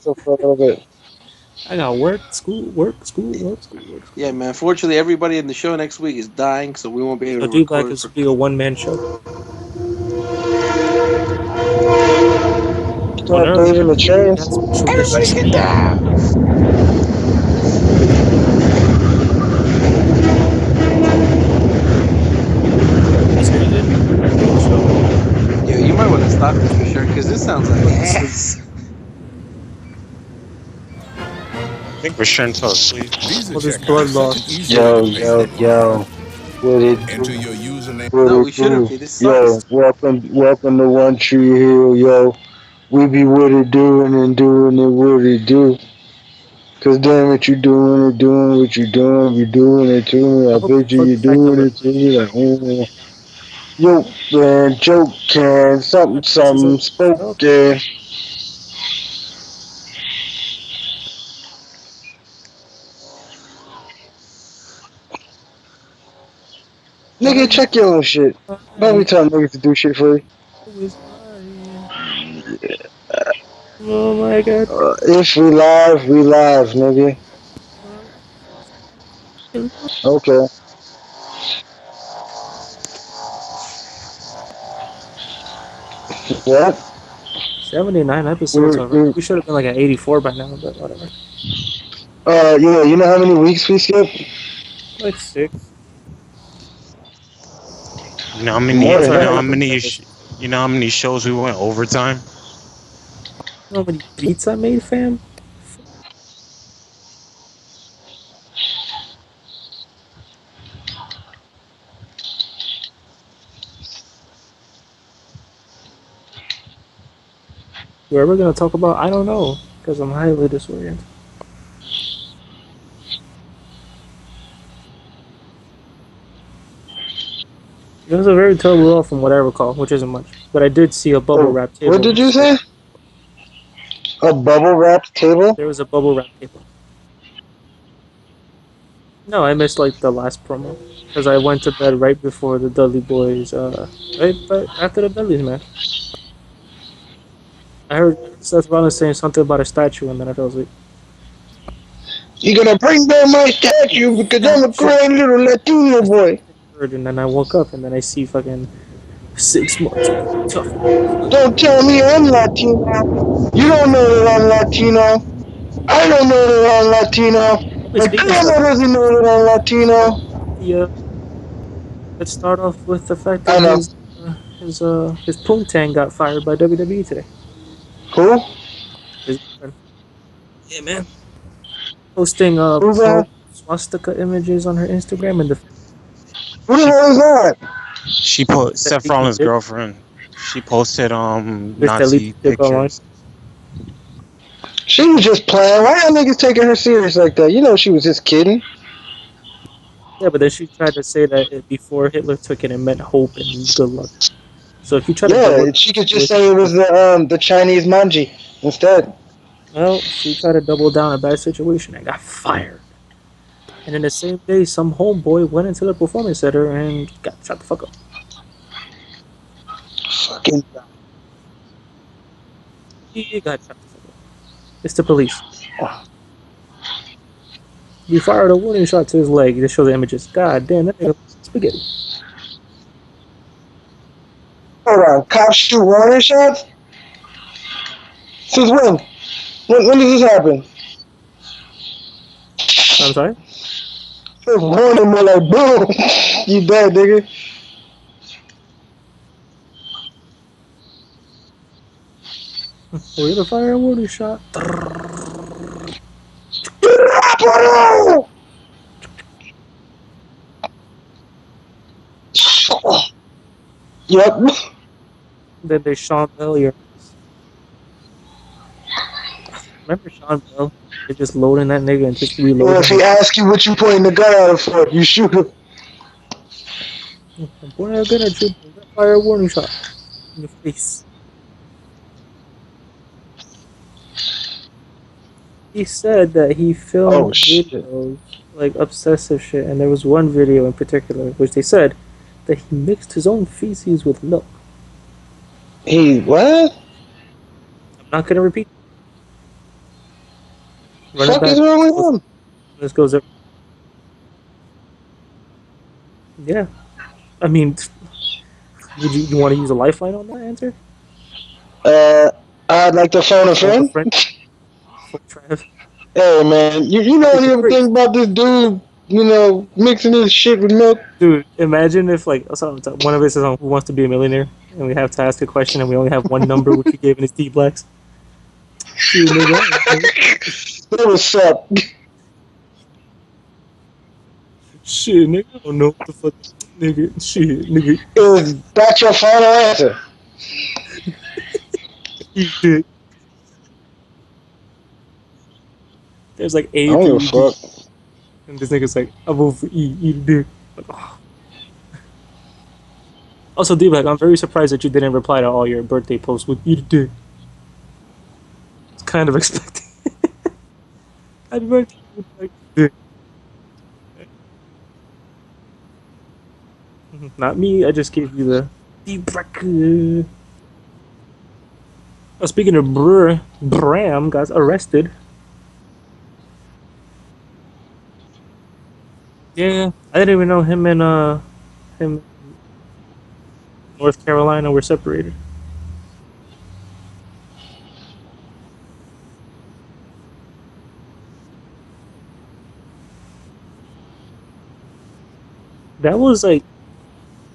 So for a little bit. I got work, school, work, school, work, school, work, school. Yeah, man. Fortunately, everybody in the show next week is dying, so we won't be able So to D Black record is for. be a one man show. Not Whenever leaving the we got trains. special guests Everybody showing get up. down! Seriously? Doing a show? Yo, you might want to stop this for sure, because this sounds like Fuck to sleep. ass. I think we're sharing to asleep. All this blood loss. Yo. What it do? What No, it we shouldn't do? be. This Yo, sucks. welcome to One Tree Hill, yo. We be what it doing and doing it what it do. Cause damn it, you doing what you doing, you doing it to me. I I hope you bet you fuck you the fact that doing we're it to me. Like, yo, man, joke can, this is a something show. spoken. Nigga, Fire, check your own shit. Don't be fire, telling niggas to do shit for you. always fire. Oh my god. If we live, nigga. Okay. Yep. 79 episodes We, already. we, We should have been like at 84 by now, but whatever. you know how many weeks we skipped? Like 6. You know how many? More Plus than You our know that. how Halloween many? episode. You know how many shows we went overtime? You know how many beats I made, fam? Where we're gonna talk about, I don't know, because I'm highly disoriented. It was a very terrible roll from what I recall, which isn't much. But I did see a bubble Oh, wrap what table, did which you is good. say? A bubble wrapped table? There was a bubble wrap table. No, I missed like the last promo because I went to bed right before the Dudley Boys. Right, but after the Dudleys match, I heard Seth Rollins saying something about a statue, and then I fell asleep. You gonna bring down my statue because I'm a Statue. great little Latino That's the boy. last thing I heard, and then I woke up, and then I see fucking 6 months of tough. Don't tell me I'm Latino. You don't know that I'm Latino. I don't know that I'm Latino. Only My speaking grandma stuff. doesn't know that I'm Start Latino. off with the. Let's start off with the fact I that know. his poontang got fired by WWE today. Who? His girlfriend. Yeah, man. Posting Who's pro that? swastika images on her Instagram and defending Who the She hell is that? she put that Seth leaking Rollins' dick. girlfriend. She posted Bitch that leaked Nazi dick online. pictures. She was just playing. Why y'all niggas taking her serious like that? You know she was just kidding. Yeah, but then she tried to say that before Hitler took it, it meant hope and good luck. So if you try to double Yeah, down she on a could just situation, say it was the Chinese manji instead. well, she tried to double down a bad situation and got fired. And in the same day, some homeboy went into the performance center and got shut the fuck up. Fucking. He got shut the fuck up. It's the police. He fired a warning shot to his leg to show the images. God damn, that nigga spaghetti. Hold on, cops shoot warning shots. Since when? When did this happen? I'm sorry? Since warning, more like boom, you dead, nigga. We're gonna fire a warning shot. Yep. Then there's Sean Bell. Remember Sean Bell? They're just loading that nigga and just Or reload if him he and shoot. asks you what you pointing the gun at him for, you shoot him. I'm pointing a gun at you. I'm gonna fire a warning shot in your face. He said that he Oh filmed shit. videos like obsessive shit, and there was one video in particular which they said that he mixed his own feces with milk. He what? I'm not gonna repeat. Run it Fuck is back. wrong with him? This goes up. Yeah. I mean, would you want to use a lifeline on that answer? Uh, I'd like to phone a Phone a friend. friend. Phone Trav. Hey man, you know Dude, the crazy. anything about this dude? You know, mixing his shit with milk. Dude, imagine if like so one of us is on Who Wants to Be a Millionaire, and we have to ask a question, and we only have one number, which we gave in his D blacks. Shit, nigga. That was up. Shit, nigga. I don't know what the fuck. Nigga. Shit, nigga. Is that your final answer? Eat dick. There's like I A don't give a through D, fuck. and this nigga's like, I vote for E. Eat a dick. Like, oh. Also, D black, I'm very surprised that you didn't reply to all your birthday posts with eat a dick. It's kind of expecting. Happy birthday. Like, dick. Not me. I just gave you the D black. Oh, speaking of Bram got arrested. Yeah, I didn't even know him and him and North Carolina were separated. That was like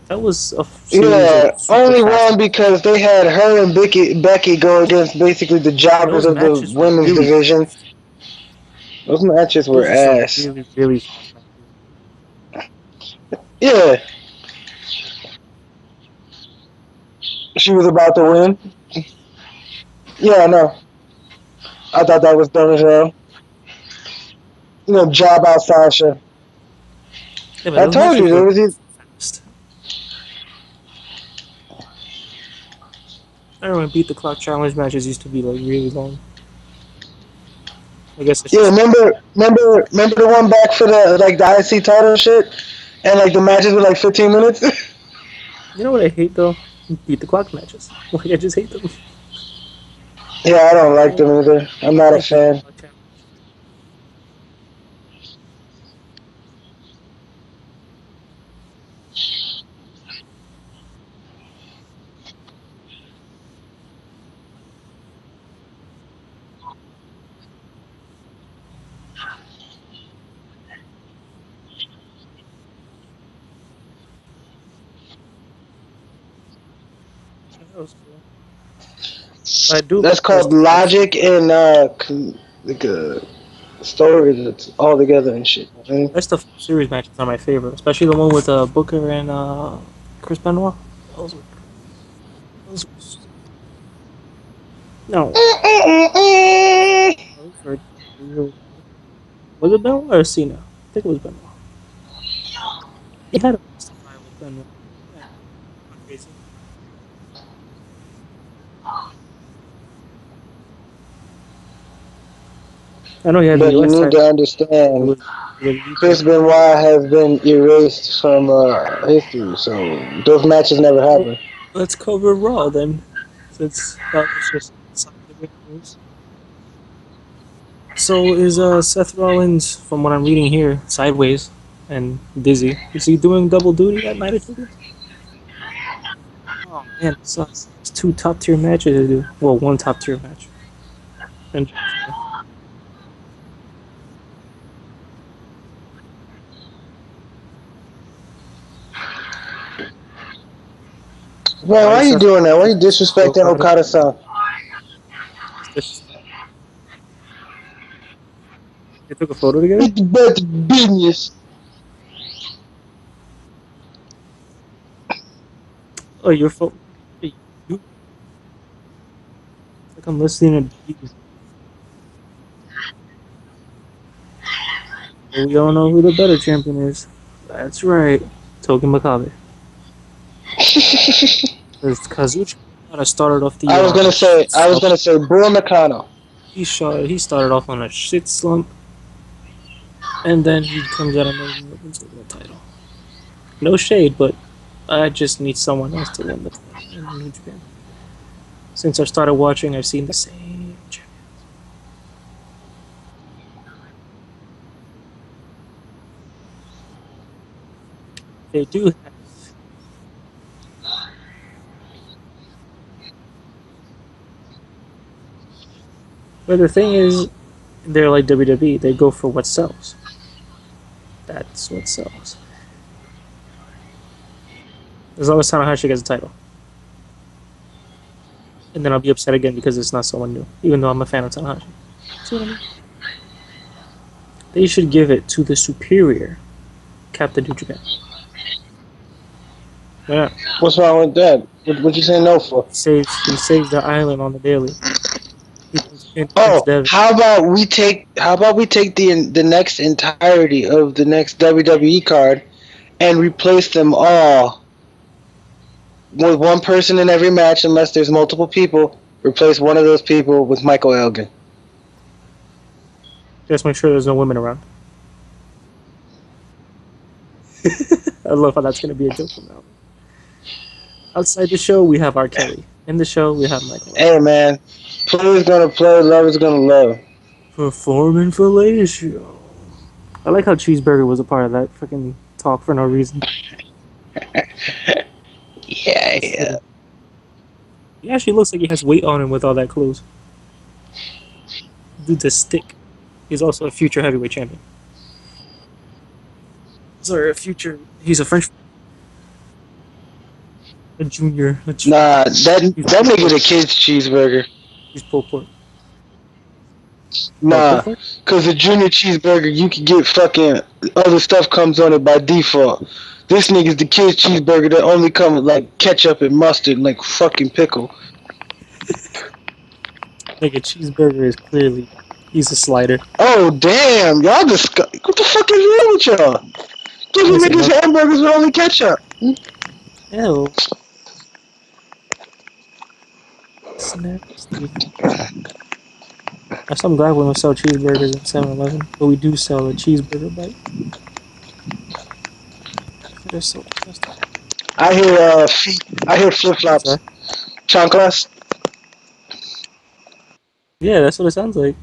that was a series of Yeah, super only fast. won because they had her and Becky go against basically the jobbers Those of the matches were women's really division. fast. Those matches were Those were some ass. really really fast matches. Yeah, she was about to win. Yeah, I know. I thought that was dumb as hell. You know, job out Sasha. Yeah, but I those told you matches there were was. fast. I remember beat the clock challenge matches used to be like really long. I guess it's Yeah, just remember the one back for the like the IC title shit, and like the matches were like 15 minutes. you know what I hate though? Beat the clock matches. Like I just hate them. Yeah, I don't like them either. I'm not a I hate the fan. clock challenge. Yeah, that was cool. I do That's like those called two matches. logic and like story that's all together and shit. Man. Best of series matches are my favorite, especially the one with Booker and Chris Benoit. Those were, those were no, those were really good. Was it Benoit or Cena? I think it was Benoit. He had a best of five with Benoit. Yeah, not crazy. I know he had the But you U.S. need title. to It understand, was WWE Chris title. Benoit has been erased from history, so those matches never Well, happened. let's cover Raw then, since that was just side of the news. So is Seth Rollins, from what I'm reading here, sideways and dizzy? Is he doing double duty at Night of Champions? Oh man, it sucks. It's two top tier matches to do. Well, one top tier match. And Man, why why is you Seth doing that? Why you Rollins disrespecting disrespecting Okada? Okada-san? It's disrespect. They took a photo together. It's bad business. Oh, your phone. Hey, you. It's like I'm listening to you. But we all know who the better champion is. That's right, Togi Makabe. Because Kazuchika Okada started off the year on a shit I was slump. gonna say, Bull Nakano. He started off on a shit slump, and then he comes out of nowhere and wins the world title. No shade, but I just need someone else to win the title in New Japan. Since I started watching, I've seen the same champion. They do have. But the thing is, they're like WWE. They go for what sells. That's what sells. As long as Tanahashi gets a title. And then I'll be upset again because it's not someone new. Even though I'm a fan of Tanahashi. See what I mean? They should give it to the superior Captain New Japan. Yeah. What's wrong with that? What you saying no for? He saves the island on the daily. He puts in Prince Oh, Devitt. how about we take the next entirety of the next WWE card and replace them all with one person in every match, unless there's multiple people. Replace one of those people with Michael Elgin. Just make sure there's no women around. I love how that's gonna be a joke from now on. Outside the show, we have R. Kelly. In the show, we have Michael Elgin. Hey man, player's gonna play, lover's gonna love. Performing fellatio. I like how Cheeseburger was a part of that freaking talk for no reason. Yeah, Just yeah. kidding. He actually looks like he has weight on him with all that clothes. Dude's a stick. He's also a future heavyweight champion. Sorry, a future. He's a French. A junior. Nah, that nigga the kid's cheeseburger. He's pulled pork. Oh, pulled Nah, pork? cause the junior cheeseburger you can get fucking other stuff comes on it by default. This nigga's the kid's cheeseburger that only comes with like ketchup and mustard and like fucking pickle. Like a cheeseburger is clearly. He's a slider. Oh damn, y'all disgust. What the fuck is wrong with y'all? Giving Listen, niggas hamburgers with only ketchup. ew. It's nasty. I'm glad we don't sell cheeseburgers at 7-Eleven, but we do sell a cheeseburger bite. They're so disgusting. I hear feet. I hear flip flops. Sorry. Chanclas. Yeah, that's what it sounds like.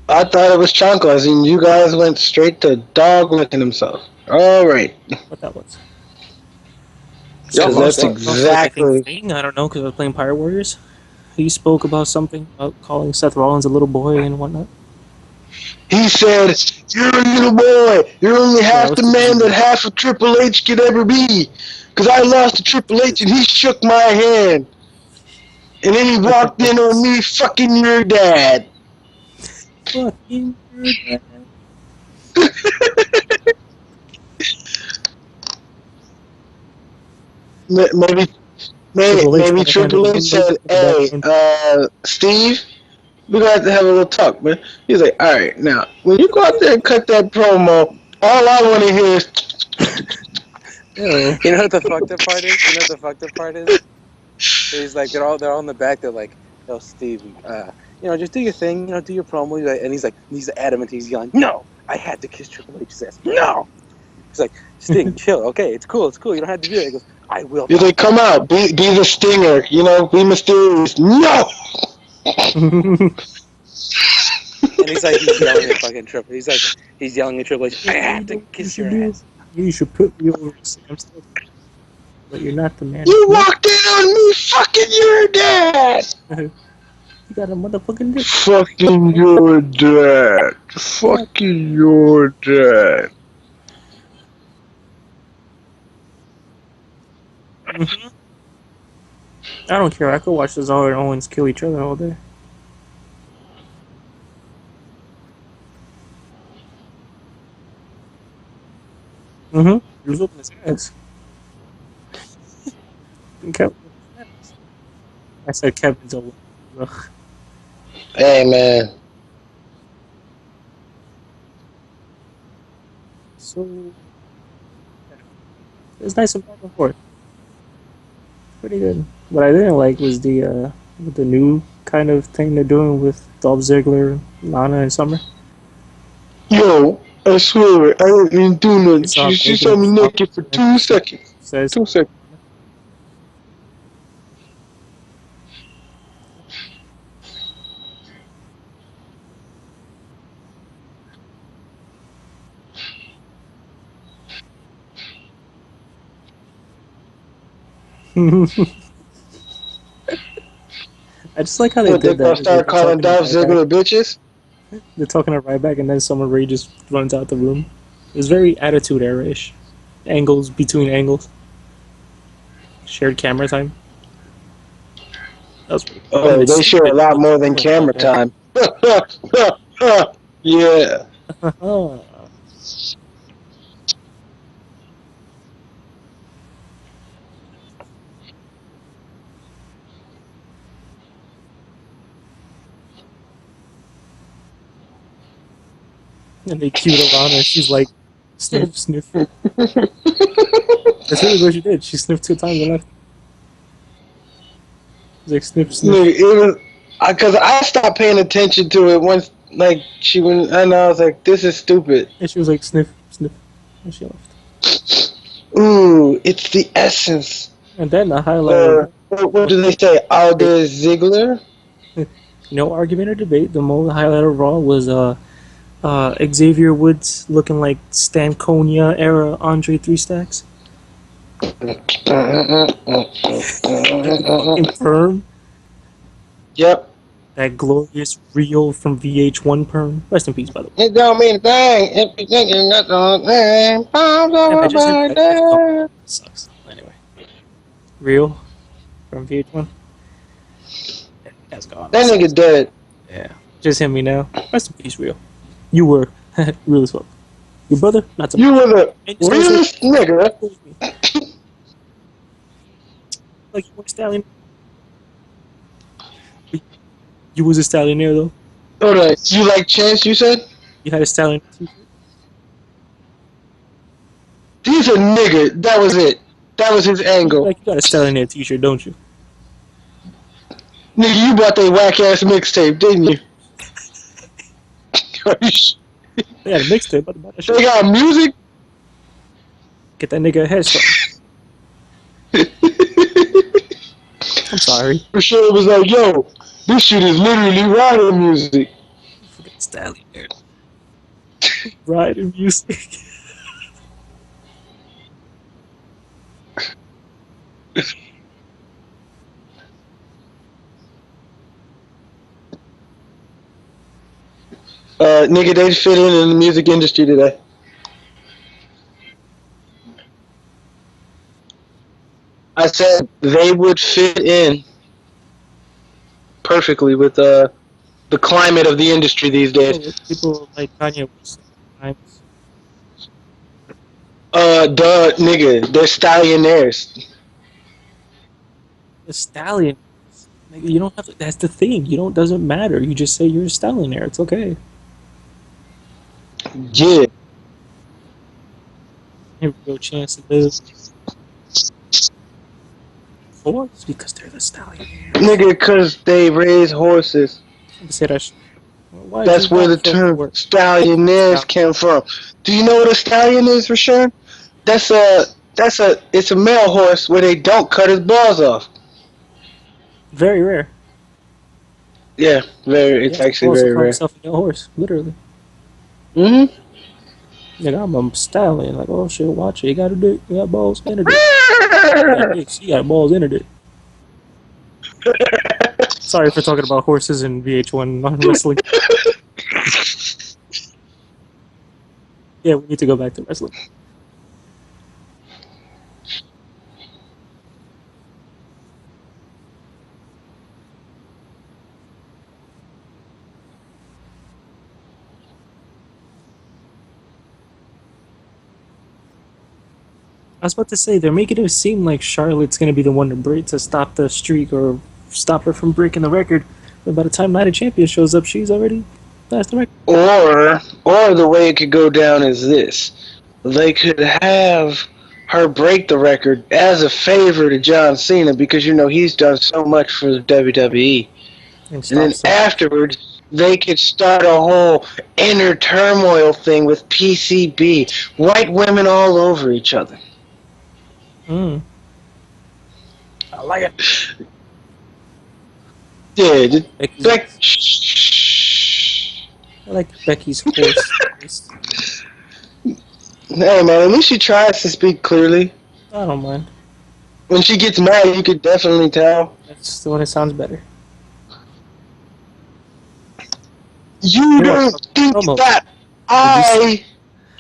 I thought it was chanclas, and you guys went straight to dog licking himself. All right, What that was. Y'all because So fucked that's up. also like I think exactly. Sting, I don't know, because I was playing Pirate Warriors. He spoke about something about calling Seth Rollins a little boy and whatnot. He said, "You're a little boy. You're only No, that half was the too man that easy. half of Triple H could ever be." Because I lost to That was too Triple H, easy. and he shook my hand, and then he walked in on me, fucking your dad. Fucking your dad. Maybe, maybe, Triple H maybe might have handed Triple him H one leg said, at the back "Hey, end. Steve, we got to have a little talk, man." He's like, "All right, now when you go out there and cut that promo, all I want to hear is." Ew. You know what the fucked up part is? You know what the fucked up part is? He's like they're all in the back. They're like, "Yo, Steve, just do your thing. Do your promo." And he's adamant. He's yelling, "No, I had to kiss Triple H's ass. No." He's like, "Sting, chill. Okay, it's cool. It's cool. You don't have to do it." He goes, "I will He's like, not." "Come out, be the stinger, be mysterious." No. And he's yelling at fucking Triple. He's yelling at Triple H. I You had know to what you kiss should your do? ass. You should put me over to Sam Sullivan. But you're not the man. You Nope. walked in on me fucking your dad. You got a motherfucking dick. Fucking your dad. Yeah. Fucking your dad. Mm-hmm. I don't care. I could watch the Cesaro and Owens kill each other all day. Mm-hmm. He was whooping his ass. And Kevin whooped his ass. I said Kevin's a ugh. Hey man. So yeah. It's nice and back and forth. Pretty good. What I didn't like was the new kind of thing they're doing with Dolph Ziggler, Lana, and Summer. Yo, I swear, I didn't even do nothing. You saw She Megan saw me Fox naked for and 2 seconds. says 2 seconds. I just like how they What, they did gonna that. They're start calling talking to Dolph Ryback. Ziggler bitches? They're talking to Ryback, and then someone Ray just runs out the room. It was very Attitude Era-ish. Angles between angles. Shared camera time. That was pretty cool. Oh, Anyway, they share a stupid lot takes. more than Oh my camera god. time. Yeah. And they cued Alana. She's like, sniff, sniff. That's really what she did. She sniffed 2 times and left. She's like, sniff, sniff. Nigga, it was because I stopped paying attention to it once. Like she went, and I was like, "This is stupid." And she was like, sniff, sniff. And she left. Ooh, it's the essence. And then the highlight of Or what do they say? debate. Alder Ziggler. No argument or debate. The most highlight of Raw was Xavier Woods looking like Stankonia era Andre Three Stacks. Like the fucking perm. Yep. That glorious Rio from VH1 perm. Rest in peace, by the way. It don't mean a thing if you think you got the thing. Imagine him right next to him. Sucks. Anyway. Rio from VH1. Yeah, that's gone. That nigga dead. Yeah. Just hit me now. Rest in peace, Rio. You were real as fuck. Your brother? Not so much. You were the And you realest nigga. like you were a stallion. You was a stallionaire though. Hold on. You like Chance? You said You had a stallion t-shirt. he's a nigga. That was it. That was his angle. Like you got a stallionaire t-shirt, don't you? Nigga, you bought that whack ass mixtape, didn't you? They had a mixtape, but about that shit. They got music. Get that nigga a headshot. I'm sorry. For sure, it was like, yo, this shit is literally riding music. Fucking stallionaire. Riding music. Nigga, they fit in the music industry today. I said they would fit in perfectly with the climate of the industry these days. People like Kanye West sometimes. Duh, nigga, they're stallionaires. A stallion. Nigga, you don't have to, that's the thing. You don't doesn't matter. You just say you're a stallionaire. It's okay. Yeah. Have a real chance to live. Of course, because they're the stallionaires. Nigga, cause they raise horses. I say that shit. Why That's where the term stallionaires came from. Do you know what a stallion is, for sure? It's a male horse where they don't cut his balls off. Very rare. Yeah, it's actually also very call rare. himself a horse, literally. Mm-hmm. Like I'm a stallion. Like, oh shit, watch it. You got a dick. You got balls and a dick. You got dicks. You got balls and a dick. Sorry for talking about horses and VH1 non wrestling. Yeah, we need to go back to wrestling. I was about to say they're making it seem like Charlotte's gonna be the one to break to stop the streak or stop her from breaking the record. But by the time Night of Champions shows up, she's already passed the record. Or the way it could go down is this: they could have her break the record as a favor to John Cena because he's done so much for the WWE, and then afterwards they could start a whole inner turmoil thing with PCB, white women all over each other. I like it. Yeah, I like Becky's horse. Hey man, at least she tries to speak clearly. I don't mind. When she gets mad, you could definitely tell. That's the one that sounds better. You You know what? don't think Promos. that Did you see?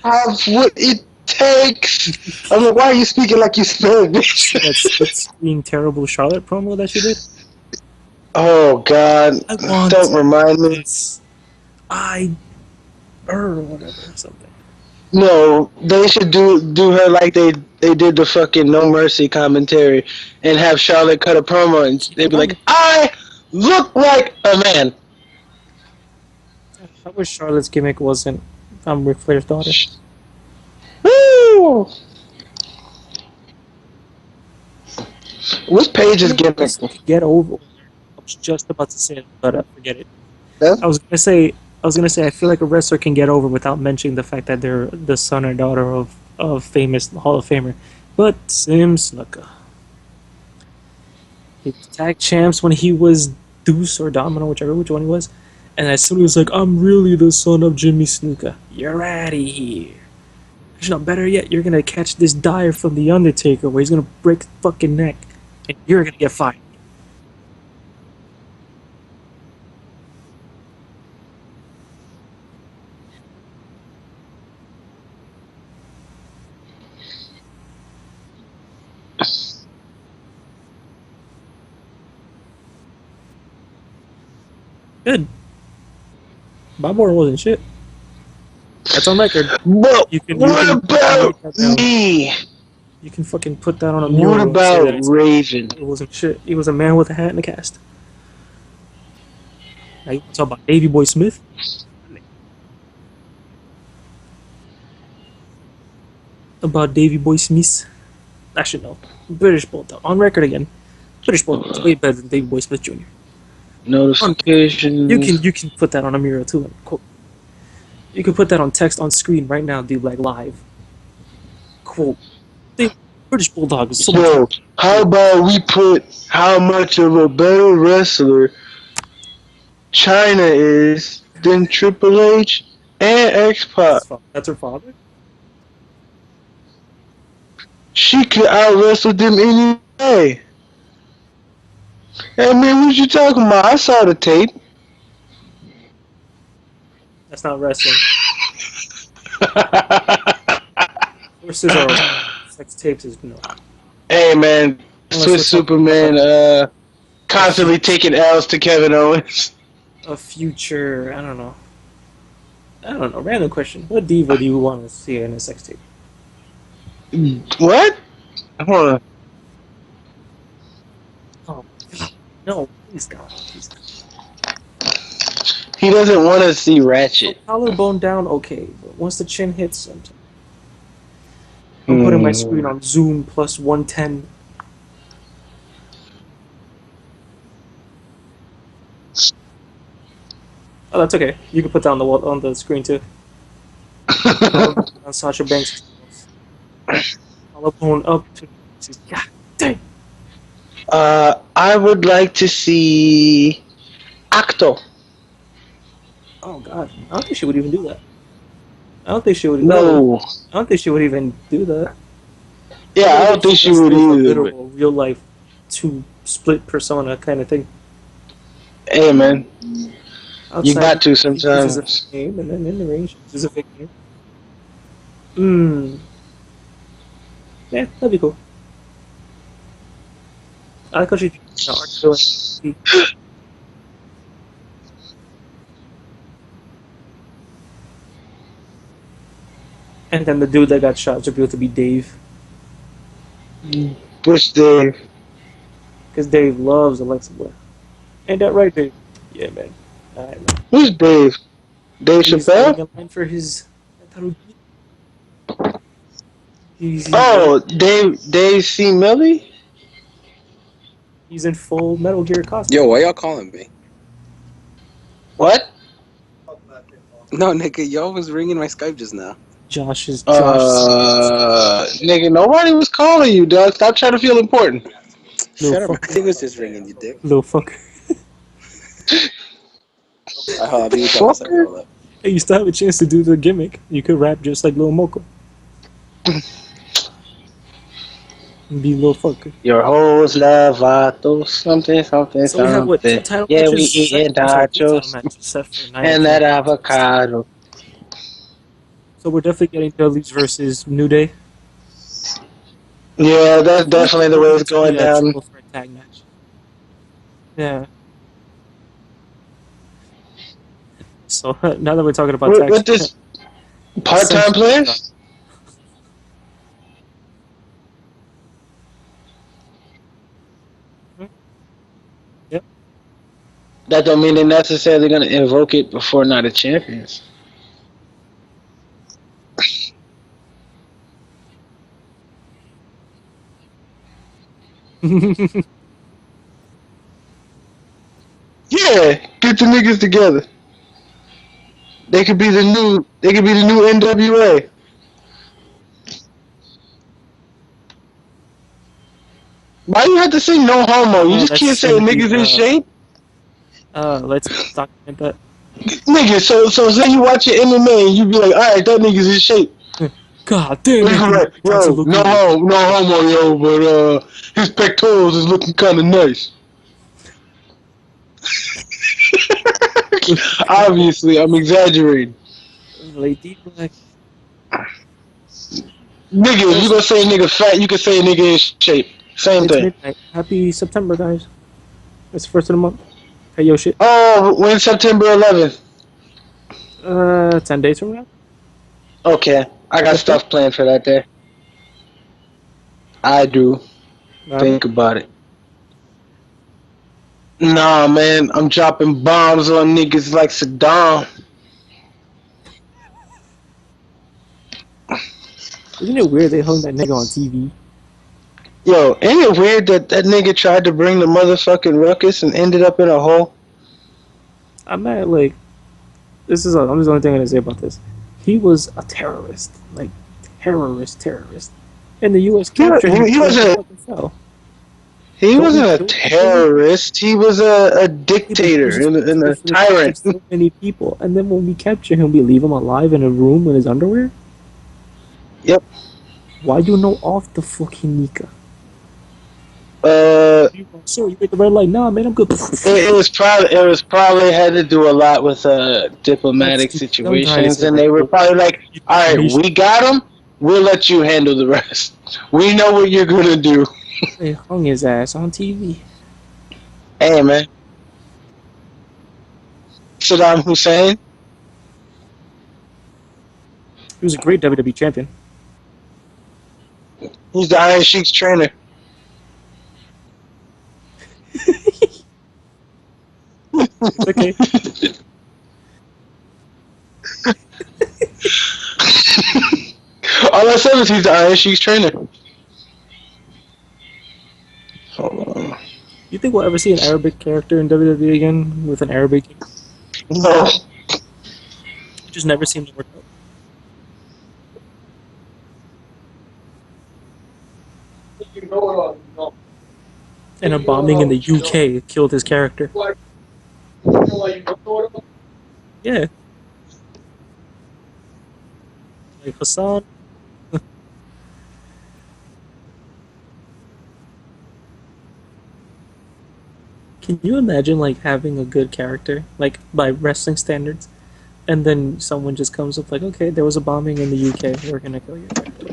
I have what it takes? I'm like, why are you speaking like you Spanish? See that split screen terrible Charlotte promo that she did? Oh God! I want Don't remind me. this. I or whatever something. No, they should do her like they did the fucking No Mercy commentary, and have Charlotte cut a promo, and they'd be like, "I look like a man." I wish Charlotte's gimmick wasn't I'm Ric Flair's daughter. Woo! What's Paige's You know, gimmick? this could get over. I was just about to say it, but forget it. That's I feel like a wrestler can get over without mentioning the fact that they're the son or daughter of famous Hall of Famer. But Sim Snuka. He was tag champs when he was Deuce or Domino, which one he was. And as soon as he was like, I'm really the son of Jimmy Snuka, you're out of here. Actually, no, better yet, you're gonna catch this dive from the Undertaker where he's gonna break the fucking neck, and you're gonna get fired. Good. Bob Orr wasn't shit. That's on record. But You can what write about that down. me? You can fucking put that on a What mural and say about that Raven? it wasn't shit. He was a man with a hat and a cast. Now you talk about Davy Boy Smith. About Davy Boy Smith. Actually, no. British Bulldog. On record again. British Bulldog is way better than Davy Boy Smith Jr. Notification. You can put that on a mural too. Quote. You can put that on text on screen right now, dude, like live. Quote. British Bulldog is so much. So, how about we put how much of a better wrestler China is than Triple H and X Pac? That's her father? She could out wrestle them any day. Hey man, what you talking about? I saw the tape. That's not wrestling. Horses are sex tapes is no. Hey man, Unless we're Swiss talking Superman about constantly taking L's to Kevin Owens. a future, I don't know. Random question. What diva do you want to see in a sex tape? What? Hold on. Oh, God. No, please God. Please God. He doesn't want to see Ratchet. Collarbone down, okay. But once the chin hits, I'm putting my screen on Zoom plus 110. Oh, that's okay. You can put that on the screen too. On Sasha Banks. Collarbone up to. God dang. I would like to see Acto. Oh God. I don't think she would even do that. I don't think she would. No. I don't think she would even do that. Yeah, I don't think she would That's a either. literal, real life, two split persona kind of thing. Hey man, Outside, you got to She uses a sometimes. fake name, and then in the ring, she uses a fake name. Yeah, that'd be cool. I like how she and then the dude that got shot is revealed to be Dave. Push Dave. Because Dave loves Alexa Bliss. Ain't that right, Dave? Yeah, man. Alright, man. Who's Dave? Dave He's Chappelle? getting in line for his. Oh, Dave C. Millie? He's in full Metal Gear costume. Yo, why y'all calling me? What? No, nigga, y'all was ringing my Skype just now. Josh. Nigga, nobody was calling you, dog. Stop trying to feel important. Shut up. fuck. I think it was just ringing you, dick. Little fucker. Hold on, I'll be with y'all in a second. Hold up. Hey, you still have a chance to do the gimmick. You could rap just like Lil Moco. Be little fucker. Your hoes love vatos, something, something, So we have what, two something. title Yeah, we matches set? eating I'm sorry, three title nachos matches set for Night of and that Champions. avocado. So we're definitely getting Dudley's versus New Day. Yeah, I that's feel like they definitely the way wanted it's it to be going a down. triple threat tag match. Yeah. So now that we're talking about tags, With this part-time Ascension just dropped. players, Mhm. Yep. that don't mean they're necessarily going to invoke it before Night of Champions. Yeah, get the niggas together. They could be the new. They could be the new NWA. Why you have to say no homo? You Oh, just can't that's say gonna be niggas in shape, let's document that. nigga. So say you watch your MMA and you be like, all right, that nigga's in shape. God damn, You be Anthony like, Johnson yo, look good. no homo, yo, but his pectorals is looking kind of nice. Obviously, I'm exaggerating. Lady Black. Nigga, if you Yes, gonna say nigga fat, you can say nigga in shape. Same it's thing. midnight. Happy September, guys. It's the first of the month. Hey, yo, shit. Oh, when September 11th? 10 days from now? Okay, I got 15th? stuff planned for that day. I do. Alright. Think about it. Nah, man, I'm dropping bombs on niggas like Saddam. Isn't it weird they hung that nigga on TV? Yo, ain't it weird that that nigga tried to bring the motherfucking ruckus and ended up in a hole? I'm not like, I'm just the only thing I'm gonna say about this. He was a terrorist. Like, terrorist. And the US He, captured him he before he wasn't. fucking fell. He Don't we wasn't a kill people usually? terrorist. He was a Yeah, but he was dictator and a responsible for the death of tyrant. so many people. And then when we capture him, we leave him alive in a room in his underwear? Yep. Why you know off the fucking Nika? Uh, Sir, you hit the red light. Nah, man, I'm good. it was probably had to do a lot with That's diplomatic stupid. Them guys situations, are and like they were the probably like, "All right, nation. we got him. We'll let you handle the rest. We know what you're gonna do." They hung his ass on TV. Hey, man, Saddam Hussein. He was a great WWE champion. He's the Iron Sheik's trainer. Okay. All I said was he's the Iron Sheik's trainer. Hold on. You think we'll ever see an Arabic character in WWE again with an Arabic? No. It just never seemed to work out. And a bombing in the UK killed his character. Yeah, like Hassan. Can you imagine like having a good character, like by wrestling standards, and then someone just comes up like, okay, there was a bombing in the UK, we're gonna kill your character.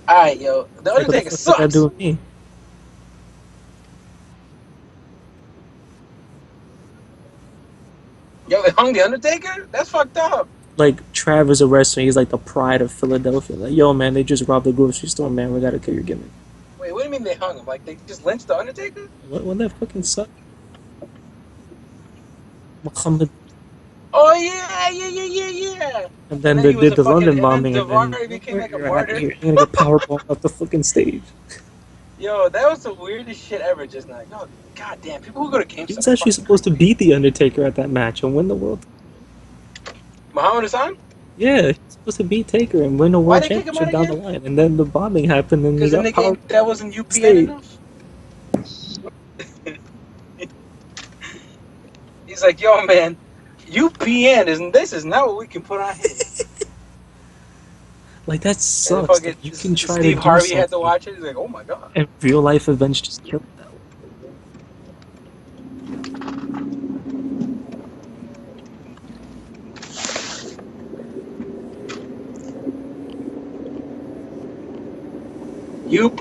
Alright, yo, The It's like, what the Undertaker fuck does that got to do sucks. with me? Yo, they hung The Undertaker? That's fucked up. Like Trav is a wrestler, he's like the pride of Philadelphia. Like, yo, man, they just robbed the grocery store, man. We gotta kill your gimmick. Wait, what do you mean they hung him? Like, they just lynched The Undertaker? What that fucking suck? Muhammad. Oh, yeah. And And then then they he was did a the fucking, London and then bombing, and then Davari became like a you're out of martyr. here. You're gonna get powerbombed off the fucking stage. Yo, that was the weirdest shit ever just now. Yo, goddamn, people who go to games He was are actually fucking supposed to crazy. beat the Undertaker at that match and win the world. Muhammad Hassan? Yeah, he was supposed to beat Taker and win a Why world they kick him out championship down the again? line, and then the bombing happened, and he Because the got powered nigga that off wasn't the UPN stage. enough? He's like, yo, man, UPN is not what we can put on here. Like that And sucks fucking that you can try to Steve do Harvey had to something watch it. He's like, oh my god. and real life events just kill it that way.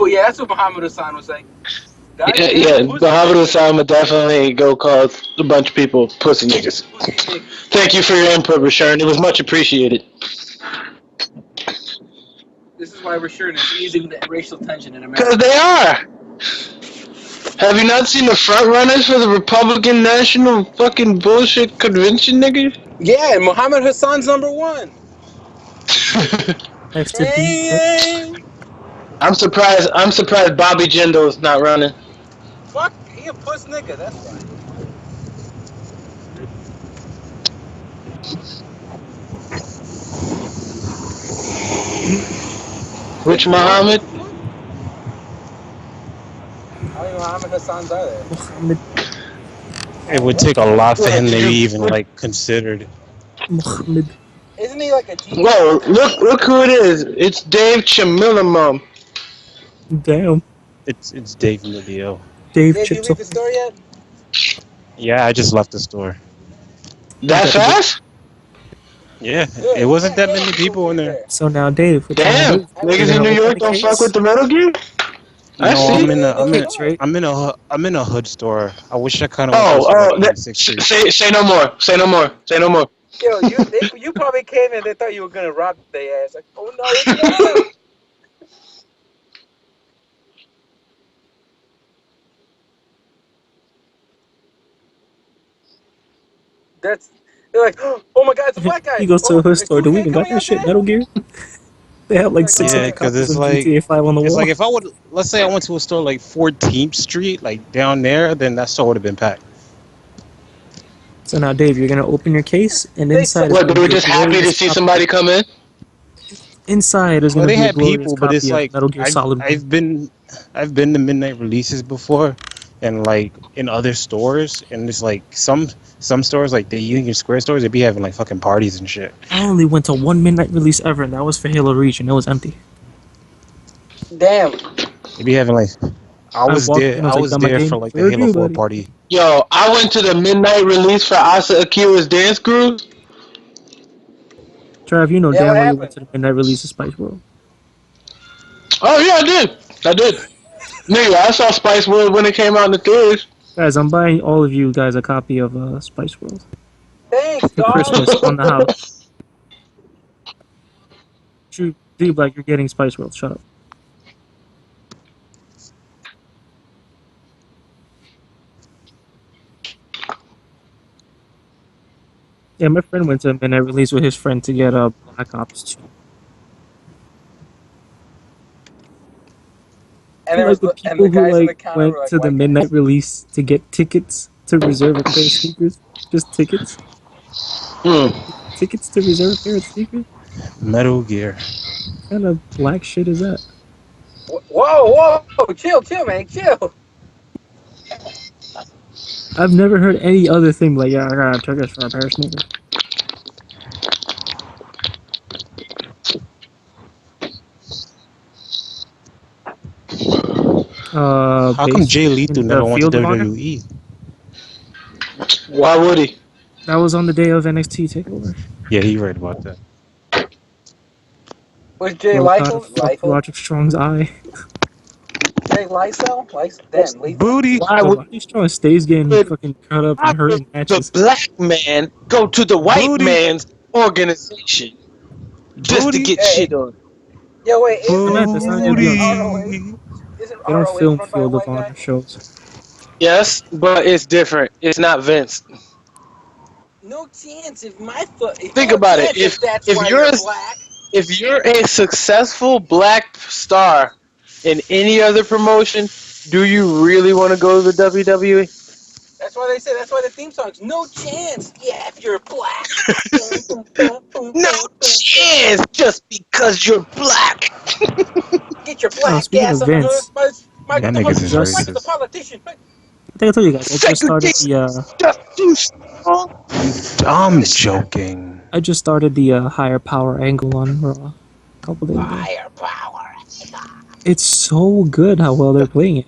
Yeah, that's what Muhammad Hassan was saying. Yeah, Goddamn yeah. pussy Muhammad niggas. Hassan would definitely go call a bunch of people pussy niggas. Pussy niggas. Thank you for your input, Rashawn. It was much appreciated. This is why Rashurn is easing the racial tension in Because America. they are. Have you not seen the front runners for the Republican National fucking bullshit convention, nigga? Yeah, and Muhammad Hassan's number one. Next to D, Hey, I'm surprised. I'm surprised Bobby Jindal's not running. fuck, he a puss nigga. That's why. Which Which one? Muhammad? What the fuck? How many Muhammad Hassans are there? Muhammad, It would What? take a lot for What him to did be you? even What, like considered. Muhammad, Isn't he like a genius or whoa! something? Look who it is. It's Dave Chamilamum. damn, It's Dave Milio. Dave Did you Chips leave the Ahoy. store yet? Yeah, I just left the store. You That gotta go. fast? Yeah, it Good. wasn't God that damn, many people people in leave there. there. So now, Dave, what you gonna Damn! do? I You're Niggas leave in gonna New open York the don't fuck case? with the Metal Gear. I No, see. They The like case, what? right? I'm in a hood store. I wish I kind of went to a Oh, store like that, 86th Street. say no more. Say no more. Say no more. Yo, you probably came in. They thought you were gonna rob their ass. Like, oh no, it's not. That's they're like, oh my god, it's a black guy. He goes to Oh, a hood is store. Do we 2K even got coming that out shit? today? Metal Gear? They have They're like like, Yeah, 600 because copies of GTA 5 on the it's wall. like if I would, let's say I went to a store like 14th Street, like down there, then that store would have been packed. So now, Dave, you're gonna open your case, and they inside said, is What? gonna They were be a just happy to glorious see copy. somebody come in. Inside is Well, gonna they be a had glorious people, but it's copy of like Metal Gear I've Solid 1. I've been I've been to midnight releases before, and like in other stores, and it's like some stores like the Union Square stores, they be having like fucking parties and shit. I only went to one midnight release ever, and that was for Halo Reach, and it was empty. damn. They be having like I walked in, I I was like, was "Got my there game for like for the Halo 4 everybody." party. Yo, I went to the midnight release for Asa Akira's Dance Crew. Trav, you know Yeah, damn what well you went happened? to the midnight release of Spice World. Oh yeah, I did. I did. Nigga, I saw Spice World when it came out in the theaters. Guys, I'm buying all of you guys a copy of Spice World Thanks, for dog. Christmas on the house. True, D Black, you're getting Spice World. Shut up. Yeah, my friend went to a midnight release with his friend to get Black Ops 2. And And there like was the and the people who guys in the like counter were went like to the white midnight guys. release to get tickets to reserve a pair of sneakers, just tickets, Hmm. tickets to reserve a pair of sneakers. Metal Gear. What kind of black shit is that? Whoa, chill, man, chill. I've never heard any other thing like, yeah, I got tickets for a pair of sneakers. How come Based Jay Lethal in the never went to Field of Honor. WWE? Why would he? That was on the day of NXT Takeover. Yeah, he right about that. Was Jay Bro caught a Lethal? fucking Roderick Strong's eye. Jay Lethal? Damn, Lethal. Why Bro, would, Roderick Strong stays getting fucking cut up why and hurt would in the matches. black man go to the white Booty, man's organization just to booty, get Hey, shit on? yo, wait, I meant that's not isn't WWE. ROH? booty. Isn't They don't ROH film run by a Field of white Honor guy? shows. Yes, but it's different. It's not Vince. No chance Think no about it. chance if that's If why you're you're a, black. if you're a successful black star in any other promotion, do you really want to go to the WWE? That's why the theme song's no chance. Yeah, if you're black. Boom, boom, boom, boom, No boom, boom, boom. chance, just because you're black. Get your Oh, black speaking ass of on her. Vince, That I niggas is just Mike is a racist. politician. I think I told you guys Segregation is just too strong. I'm joking. I just started the higher power angle on Raw. couple days ago. Firepower. It's so good how well they're playing it,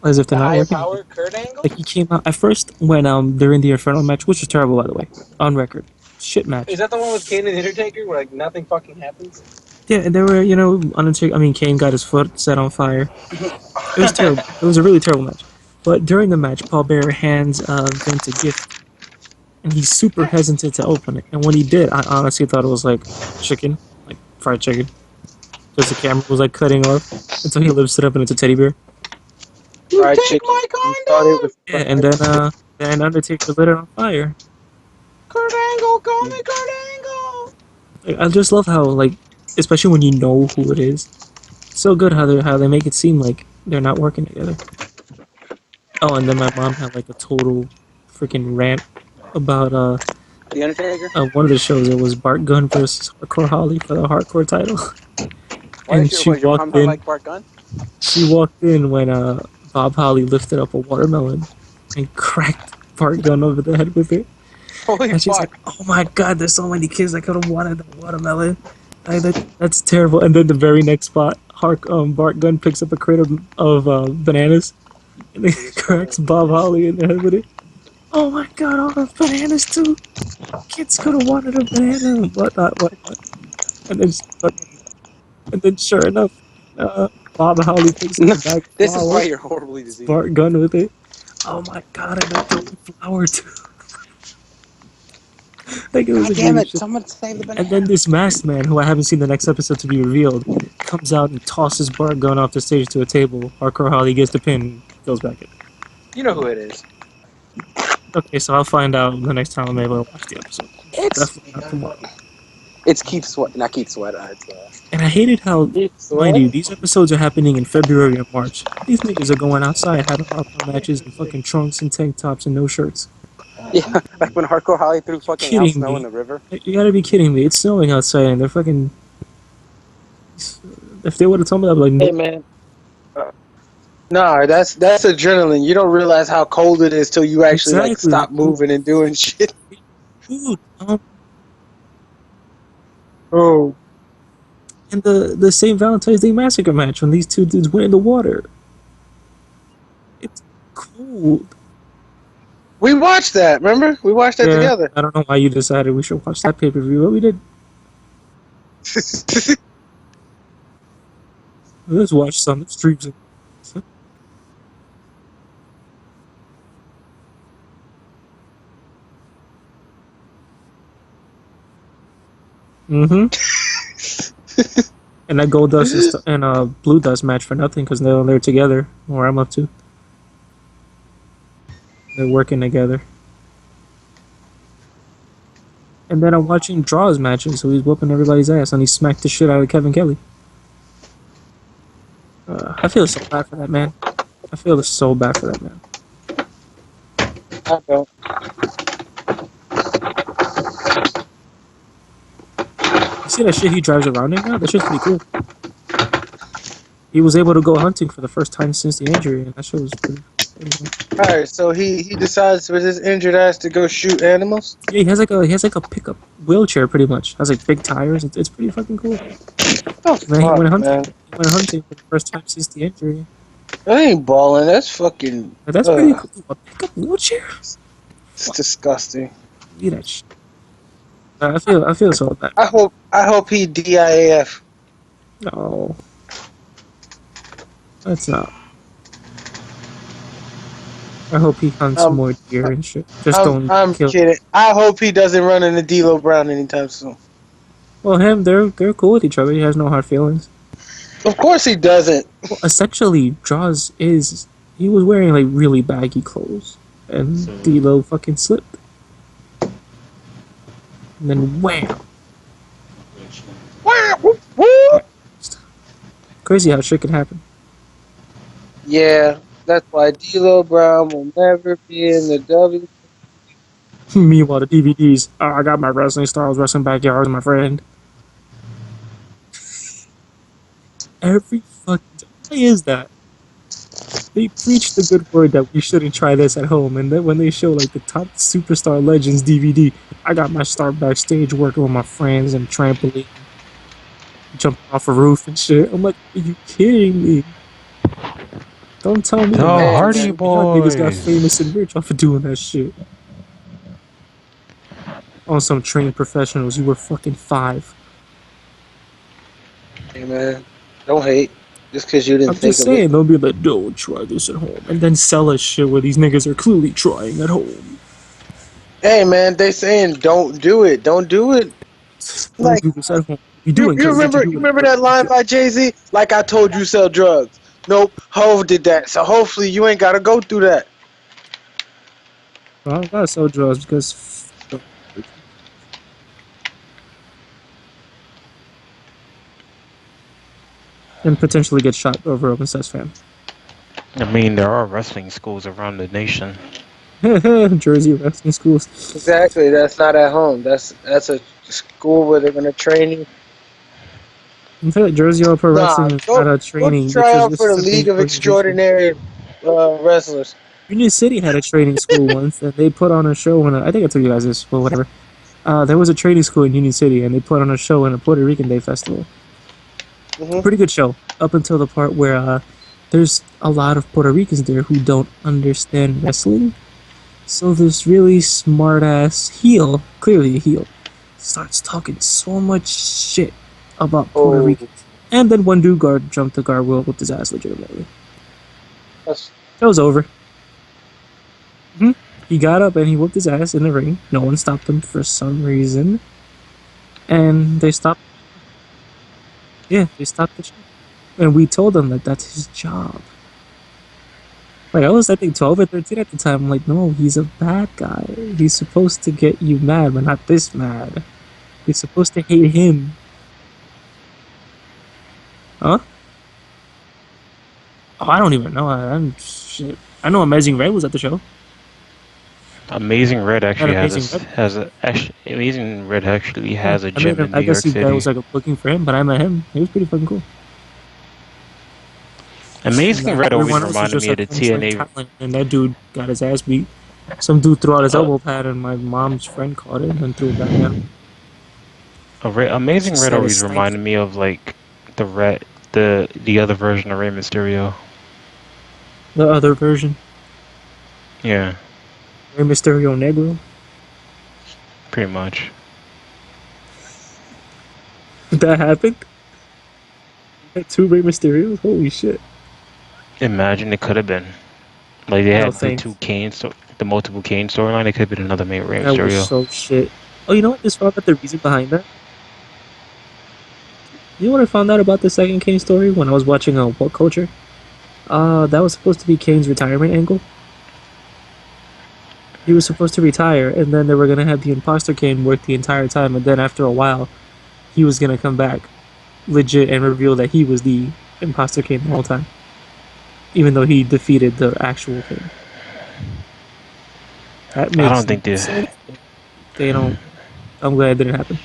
as if The they're not higher working together. power Kurt Angle? Like he came out at first when during the Inferno match, which was terrible by the way, on record, shit match. Is that the one with Kane and Undertaker where like nothing fucking happens? Yeah, and there were Undertaker. I mean, Kane got his foot set on fire. It was terrible. It was a really terrible match. But during the match, Paul Bearer hands Vince a gift, and he's super hesitant to open it. And when he did, I honestly thought it was like chicken, like fried chicken, because the camera was like cutting off until he lifts it up and it's a teddy bear. Fried chicken. You thought it was Yeah, and then Undertaker lit it on fire. Kurt Angle, call me Kurt Angle! Like, I just love how like, especially when you know who it is, it's so good how they make it seem like they're not working together. Oh, and then my mom had like a total freaking rant about The Undertaker? one of the shows. It was Bart Gunn versus Hardcore Holly for the Hardcore title, Why and is your mom not like Bart Gunn? she walked in when Bob Holly lifted up a watermelon and cracked Bart Gunn over the head with it. Holy And she's fuck. like, "Oh my god, there's so many kids that could have wanted the watermelon. That's terrible." And then the very next spot, Bart Gunn picks up a crate of bananas and then cracks Bob Holly in the head with it. Oh my god, all the bananas too. Kids could have wanted a banana and whatnot. And then sure enough, Bob Holly picks up a bag of This is flour, why you're horribly diseased. Bart Gunn with it. Oh my god, and they're throwing flour too. Like it was God a damn great it, show. someone save the banana. And then this masked man, who I haven't seen the next episode to be revealed, comes out and tosses Bart Gunn off the stage to a table. Hardcore Holly gets the pin and goes back in. You know who it is. Okay, so I'll find out the next time I'm able to watch the episode. Definitely not tomorrow. It's Keith Sweat, not Keith Sweat. And I hated how, mind you, these episodes are happening in February and March. These niggas are going outside having hardcore matches in fucking trunks and tank tops and no shirts. Yeah, like when Hardcore Holly threw fucking Al Kidding Snow me. in the river. You gotta be kidding me. It's snowing outside and they're fucking... If they would have told me that, I'd be like, Hey man. Nah, that's adrenaline. You don't realize how cold it is till you actually like Exactly. stop moving and doing shit. dude, Oh, and the St. Valentine's Day Massacre match when these two dudes went in the water. It's cold. we watched that. Remember? We watched that together. I don't know why you decided we should watch that pay-per-view, but we did. Let's watch some streams. Mm-hmm. And that Gold Dust and Blue Dust match for nothing because they're together. Where I'm up to. They're working together. And then I'm watching Draw's matches, so he's whooping everybody's ass, and he smacked the shit out of Kevin Kelly. I feel so bad for that man. I feel so bad for that man. I don't. You see that shit he drives around in now? That shit's pretty cool. He was able to go hunting for the first time since the injury, and that shit was pretty All right, so he decides with his injured ass to go shoot animals. Yeah, he has like a pickup wheelchair, pretty much. Has like big tires. It's pretty fucking cool. Oh, Man, he fuck, went hunting. man. He went hunting for the first time since the injury. That ain't balling. That's fucking. Like, that's pretty cool. A pickup wheelchair? It's disgusting. Look at that shit. I feel so bad. I hope he DIAF. No, that's not. I hope he hunts more deer and shit. Just don't I'm kill. kidding. I hope he doesn't run into D'Lo Brown anytime soon. Well, they're cool with each other. He has no hard feelings. Of course he doesn't. Well, essentially, he was wearing like really baggy clothes, and D'Lo fucking slipped, and then wham! Crazy how shit can happen. Yeah, that's why D'Lo Brown will never be in the W. Meanwhile, the DVDs. Oh, I got my wrestling stars, wrestling backyard, my friend. Every fucking time. Why is that? They preach the good word that we shouldn't try this at home, and then when they show like the top superstar legends DVD, I got my start backstage working with my friends and trampoline. jumping off a roof and shit. I'm like, are you kidding me? Don't tell me The that. Hey, Hardy man. Y'all niggas got famous Boys. and rich off of doing that shit. On some trained professionals, you were fucking 5. Hey, man. Don't hate just because you didn't I'm think just of it. saying, they'll be like, don't try this at home. And then sell us shit where these niggas are clearly trying at home. Hey, man. They saying don't do it. Don't do it. Don't Like do this at home. If you're you, doing you good, why'd you remember do you it at remember work? that line by Jay Z? Like I told you, sell drugs. Nope. Hove did that. So hopefully you ain't gotta go through that. I don't gotta sell drugs because and potentially get shot over a Obsessed fan. I mean, there are wrestling schools around the nation. Jersey wrestling schools. Exactly. That's not at home. That's a school where they're gonna train you. I feel like Jersey All Pro Nah, Wrestling is not go a go training. try out This for is the a League big of organization. Extraordinary Wrestlers. Union City had a training school once, and they put on a show. I think I told you guys this, but whatever. There was a training school in Union City, and they put on a show in a Puerto Rican Day festival. Hmm. Pretty good show, up until the part where there's a lot of Puerto Ricans there who don't understand wrestling. So this really smart ass heel, clearly a heel, starts talking so much shit about Puerto Oh, Ricans. And then one dude jumped the guard wheel, whooped his ass legitimately. that's Show's over. He got up and he whooped his ass in the ring. No one stopped him for some reason. And they stopped. Yeah, they stopped the show. And we told him that that's his job. Like, I was, I think, 12 or 13 at the time. I'm like, no, he's a bad guy. He's supposed to get you mad, but not this mad. You're supposed to hate him. Huh? Oh, I don't even know. I'm shit. I know Amazing Red was at the show. Amazing Red That actually Amazing Red. Amazing Red actually Yeah, has a I met gym him. in I New guess York he guy City. was like looking for him, but I met him. He was pretty fucking cool. And Amazing Red always everyone else was reminded just me a of the fence-like TNA. talent, and that dude got his ass beat. Some dude threw out his Uh, elbow pad, and my mom's friend caught it and threw it back at him. She Amazing Red said it always stank. reminded me of like the Red, the other version of Rey Mysterio. The other version, Yeah, Rey Mysterio Negro. pretty much. That happened. We had 2 Rey Mysterios. Holy shit! Imagine it could have been like they No had the thanks. two Kane, the multiple Kane storyline. It could have been another Rey That was Mysterio. so shit. Oh, you know what? I just found out the reason behind that. You know what I found out about the second Kane story when I was watching What Culture? That was supposed to be Kane's retirement angle. He was supposed to retire, and then they were gonna have the imposter Kane work the entire time, and then after a while, he was gonna come back, legit, and reveal that he was the imposter Kane the whole time, even though he defeated the actual Kane. That I don't makes think this. sense. But they don't. I'm glad it didn't happen.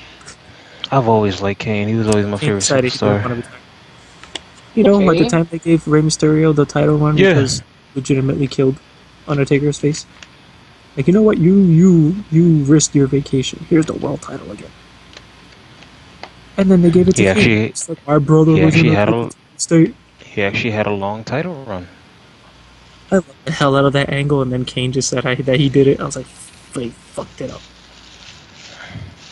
I've always liked Kane. He was always my Kane favorite decided he didn't superstar. want to retire. You know, like the Kane. time they gave Rey Mysterio the title run Yeah, because he legitimately killed Undertaker's face. Like, you know what? You risked your vacation. Here's the world title again. And then they gave it to he Kane. actually It's like my brother he was in actually a had fucking a state. he actually had a long title run. I love the hell out of that angle, and then Kane just said that he did it. I was like, they fucked it up.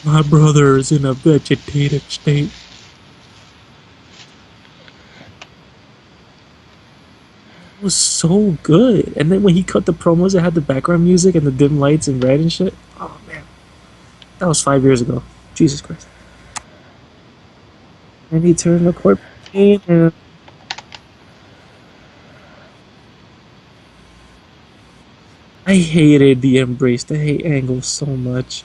My brother is in a vegetative state. It was so good. And then when he cut the promos, it had the background music and the dim lights and red and shit. Oh man, that was 5 years ago. Jesus Christ. And he turned the court. And I hated the embrace the hate angle so much.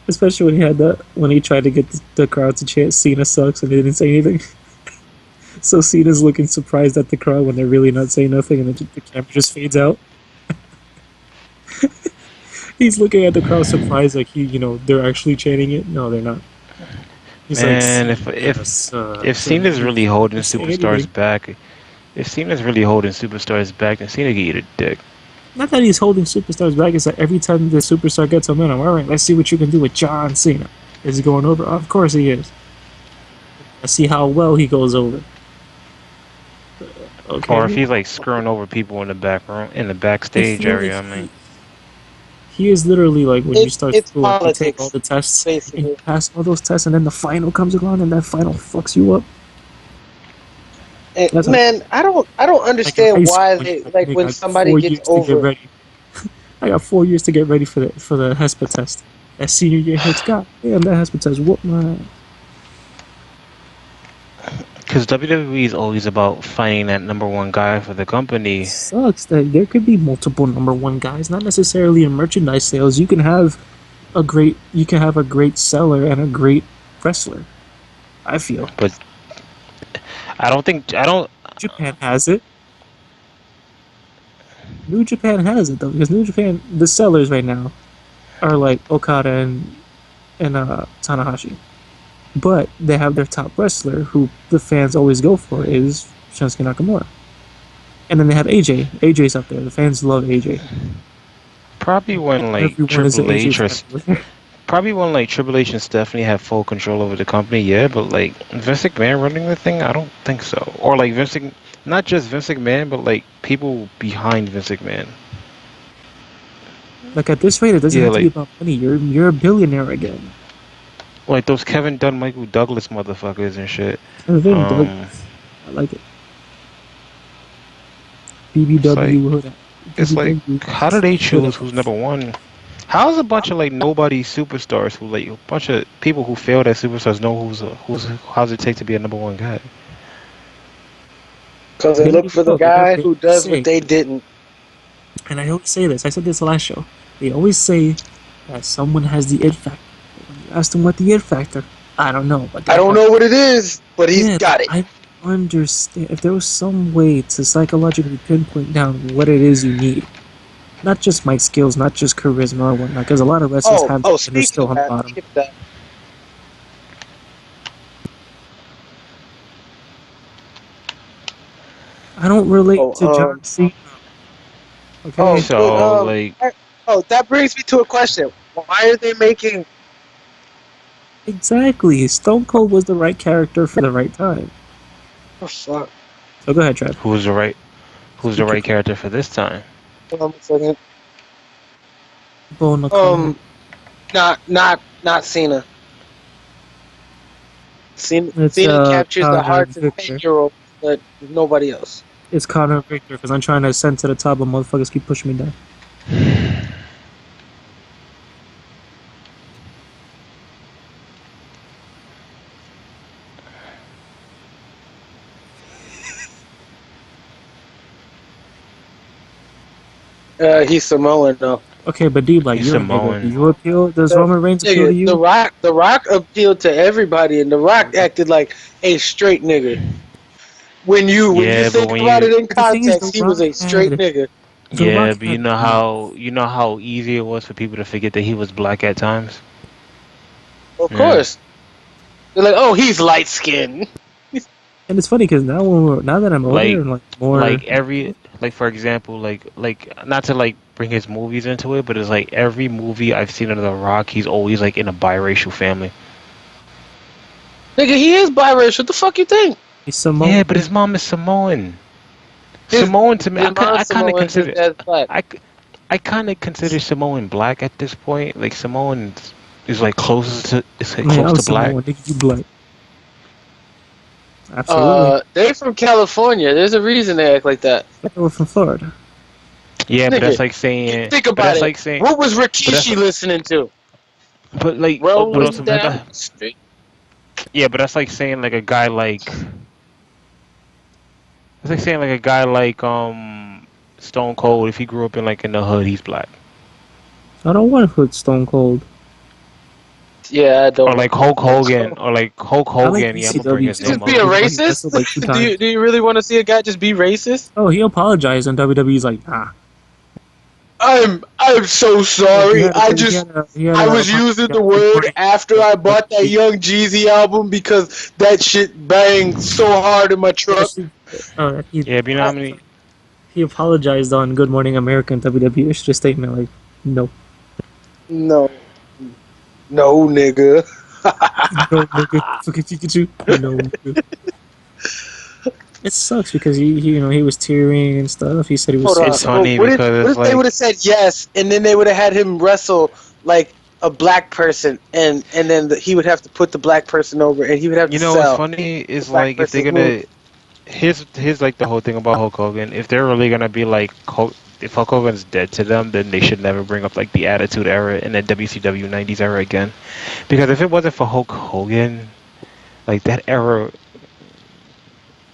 Especially when he had that when he tried to get the crowd to chant Cena sucks and they didn't say anything. So Cena's looking surprised at the crowd when they're really not saying nothing, and then the camera just fades out. He's looking at the crowd surprised, like they're actually chanting it. No, they're not. He's like, Man, Cena if sucks, and Cena's then really they holding don't say superstars anything. back, if Cena's really holding superstars back, then Cena can eat a dick. Not that he's holding superstars back. It's that every time the superstar gets momentum, all right, let's see what you can do with John Cena. Is he going over? Of course he is. Let's see how well he goes over. Okay. Or if he's like screwing over people in the back room, in the I backstage feel like area. I mean, he is literally like when you start It's school, you take all politics, the tests and you basically. pass all those tests, and then the final comes around, and that final fucks you up. And, That's how, man, I don't like in understand high school why when you're they like, like nigga, when I got somebody 4 gets years to get over. ready. I got 4 years to get ready for the HESPA test. That senior year hits, god damn, that HESPA test whooped my ass. because WWE is always about finding that number one guy for the company. Sucks that there could be multiple number one guys, not necessarily in merchandise sales. You can have a great seller and a great wrestler. I feel But I don't. Japan has it. New Japan has it though, because New Japan, the sellers right now are like Okada and Tanahashi, but they have their top wrestler who the fans always go for is Shinsuke Nakamura, and then they have AJ. AJ's up there. The fans love AJ. Probably when like Everyone is an Triple AJ H or fan over there. probably when like Triple H and Stephanie have full control over the company, yeah. But like Vince McMahon running the thing, I don't think so. Or like not just Vince McMahon, but like people behind Vince McMahon. Like at this rate, it doesn't Yeah, have to be like about money. You're a billionaire again. those Kevin Dunn, Michael Douglas motherfuckers and shit. Kevin Um, Douglas, I like it. it's like BBW hood. it's like BBW how do they hood choose who's ass. number one? How's a bunch of like nobody superstars who like a bunch of people who failed as superstars know who's how's it take to be a number one guy? Because they They don't look even for the know. guy They who always does what say, they didn't. and I always say this. I said this last show. They always say that someone has the it factor. But when you ask them what the it factor, I don't know, but I they don't have. know what it is, but he's Yeah, got it. I understand. If there was some way to psychologically pinpoint down what it is you need, not just mic skills, not just charisma or whatnot, because a lot of wrestlers have that and they're Speaking still of on the that, bottom. speaking of that, I don't relate oh, to John Cena. Okay, but So like that brings me to a question. Why are they making? exactly. Stone Cold was the right character for the right time. Oh, fuck. So go ahead, Trav. who's the Speak your right piece. character for this time? Hold on a second. Bo Nakano. Not Cena. It's Cena captures the Connor hearts of Victor. 10-year-olds, but nobody else. It's Connor Victor because I'm trying to ascend to the top, but motherfuckers keep pushing me down. He's Samoan though. Okay, but D, like He's you're a nigga. Do Samoan. you appeal? Does The, Roman Reigns appeal to nigga, you? The Rock appealed to everybody, and The Rock acted like a straight nigga. When you Yeah, but think when about you it in The thing is, The context, he was Rock a straight had nigga. The Rock yeah, but had you know how easy it was for people to forget that he was black at times. Of Yeah. course, they're like, oh, he's light skinned. and it's funny because now that I'm older Like and like more, like for example like not to like bring his movies into it, but it's like every movie I've seen of The Rock, he's always like in a biracial family. Nigga, he is biracial. What the fuck you think? he's Samoan. Yeah, but his mom is Samoan. His Samoan to me, his I mom's kind of Samoan, his consider dad's black. I, I kind of consider Samoan black at this point. Like Samoan is like closest to it's like Man, close I'm to black. Samoan. Nigga, you black. Absolutely. They're from California. There's a reason they act like that. We're from Florida. Yeah, but Nigga, that's like saying, think but about that's it. like saying, What was but that's Rikishi listening to? but like but Rolling also down Wisdom. the street. yeah, but that's like saying like a guy like it's like saying like a guy like Stone Cold, if he grew up in like in the hood, he's black. I don't want to put Stone Cold. Yeah, I Or don't like want Hulk to. Hogan, or like Hulk I like Hogan. Yeah, I'm gonna bring ECW his You so name just much, be up. a even though he racist? wrestled like two do times. you really want to see a guy just be racist? Oh, he apologized, and WWE's like, nah. I'm so Like sorry. he had I a was using the Good word morning. after I bought that Young Jeezy album because that shit banged so hard in my He truck. actually, he Yeah, but you know how I, many? he apologized on Good Morning America, and WWE issued a statement like, no. no, no, nigga. No, nigga. Fucking Pikachu. No, nigga. It sucks because he was tearing and stuff. He said he was Hold so on. It's sad. funny What if because what it's if they would like, have said yes, and then they would have had him wrestle like a black person, and then he would have to put the black person over, and he would have to what's sell funny the is black like if they're person's move. gonna here's like the whole thing about Hulk Hogan. If they're really gonna be like if Hulk Hogan's dead to them, then they should never bring up like the Attitude Era and the WCW '90s era again. Because if it wasn't for Hulk Hogan, like that era,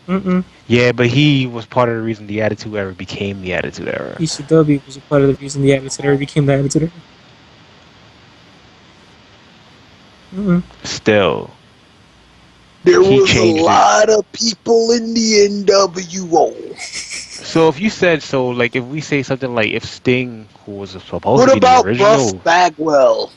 Mm-mm. yeah, but he was part of the reason the Attitude Era became the Attitude Era. ECW was a part of the reason the Attitude Era became the Attitude Era. Mm-mm. Still, There he was a changed it. lot of people in the NWO. So if you said so, like if we say something like if Sting, who was supposed to What be the about Buff original, Bagwell?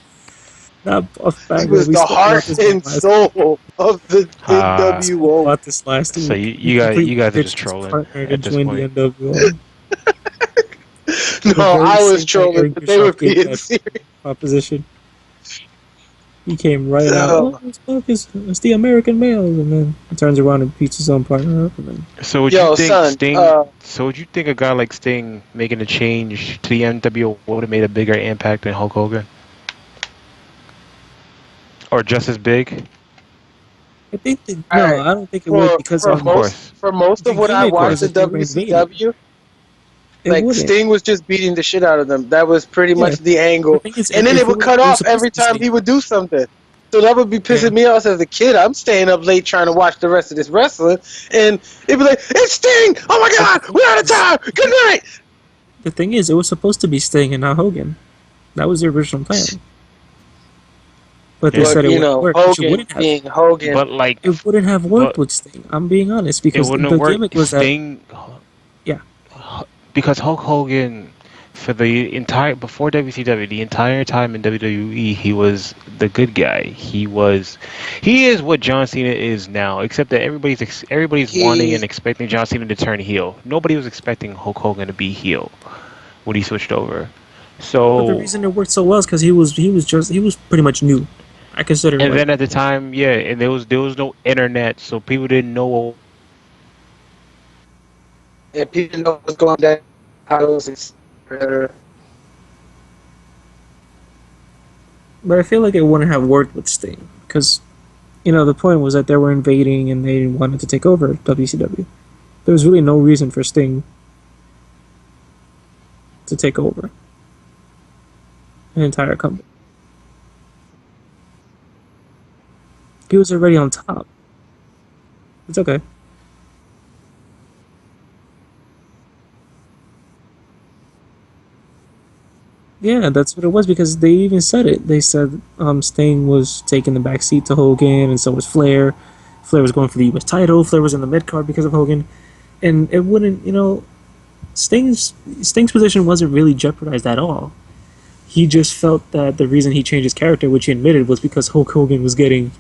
Not Buff He Bagwell. was We the spoke heart about this one and last week. soul of the We uh, spoke NWO. about this last so week. you He you guys you completely guys are just ditched his trolling partner to at this join the point. NWO. No, The very I was same night trolling, Eric but they were Bischoff gave being that serious. proposition, he came right out. Oh, So, it's the American males, and then he turns around and beats his own partner up, and then So would you yo, think son, Sting? So would you think a guy like Sting making a change to the NWO would have made a bigger impact than Hulk Hogan, or just as big? I think that all no, right, I don't think it would for because for Of most course. for most the of what I gimmick watched was at that they were invading. WCW, It like wouldn't. Sting was just beating the shit out of them. That was pretty Yeah, much the the angle, thing is, and then it would cut it was off supposed every to be time Sting. he would do something. So that would be Yeah, pissing me off as a kid. I'm staying up late trying to watch the rest of this wrestling, and it'd be like, "It's Sting! Oh my but God, we're out of time. Good night." the thing is, it was supposed to be Sting and not Hogan. That was the original plan. But they Yeah. said But it you wouldn't know, work, which it Hogan wouldn't have. being Hogan. But like, It wouldn't have worked but with Sting. I'm being honest it because wouldn't have the gimmick worked. was that Sting, yeah, because Hulk Hogan, for the entire before WCW, the entire time in WWE, he was the good guy. He is what John Cena is now, except that everybody's wanting and He expecting John Cena to turn heel. Nobody was expecting Hulk Hogan to be heel when he switched over. but the So, reason it worked so well is because he was pretty much new. I consider and like then at the time, yeah, and there was no internet, so people didn't know. and people know what's going down. How it was. but I feel like it wouldn't have worked with Sting because the point was that they were invading and they wanted to take over WCW. There was really no reason for Sting to take over an entire company. He was already on top. It's okay. Yeah, that's what it was because they even said it. They said Sting was taking the back seat to Hogan, and so was Flair. Flair was going for the U.S. title. Flair was in the mid card because of Hogan, and it wouldn't. Sting's position wasn't really jeopardized at all. He just felt that the reason he changed his character, which he admitted, was because Hulk Hogan was getting,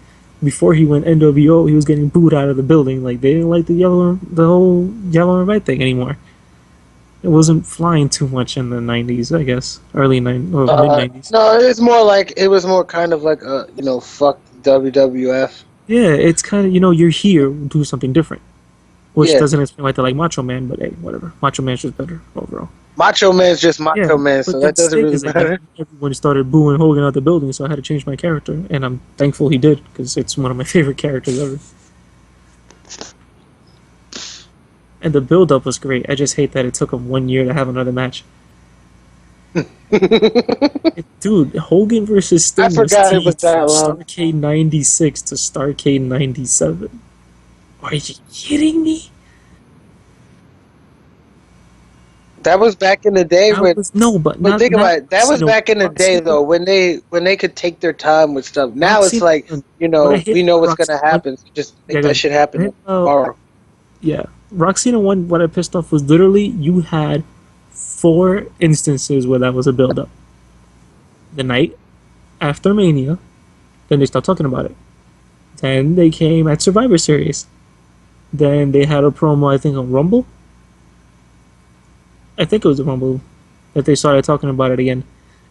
before he went NWO, he was getting booed out of the building. Like they didn't like the whole yellow and red thing anymore. It wasn't flying too much in the '90s, I guess, early '90s or mid '90s. No, it was more kind of like a fuck WWF. Yeah, it's kind of you're here, do something different, which Yeah, doesn't explain why they like Macho Man, but hey, whatever. Macho Man's just better overall. Macho Man's just Yeah, Macho Man, but so then that doesn't Sting really is like that. matter. Everyone started booing Hogan out the building, so I had to change my character, and I'm thankful he did because it's one of my favorite characters ever. And the build up was great. I just hate that it took him 1 year to have another match. Dude, Hogan versus I Sting was forgot it was teased that from long. Starrcade '96 to Starrcade '97. Are you kidding me? That was back in the day That when. was no, but But think not about it. That was Roxino. back in the day Roxino, though, when they could take their time with stuff. Now it's Roxino. like What I hate we know about what's gonna Roxino one, happen. So just yeah, make that good. shit What I happen hate about tomorrow. yeah, Roxino one. What I pissed off was literally you had 4 instances where that was a build up. The night after Mania, then they stopped talking about it. Then they came at Survivor Series. Then they had a promo, I think, on Rumble. I think it was a Rumble that they started talking about it again.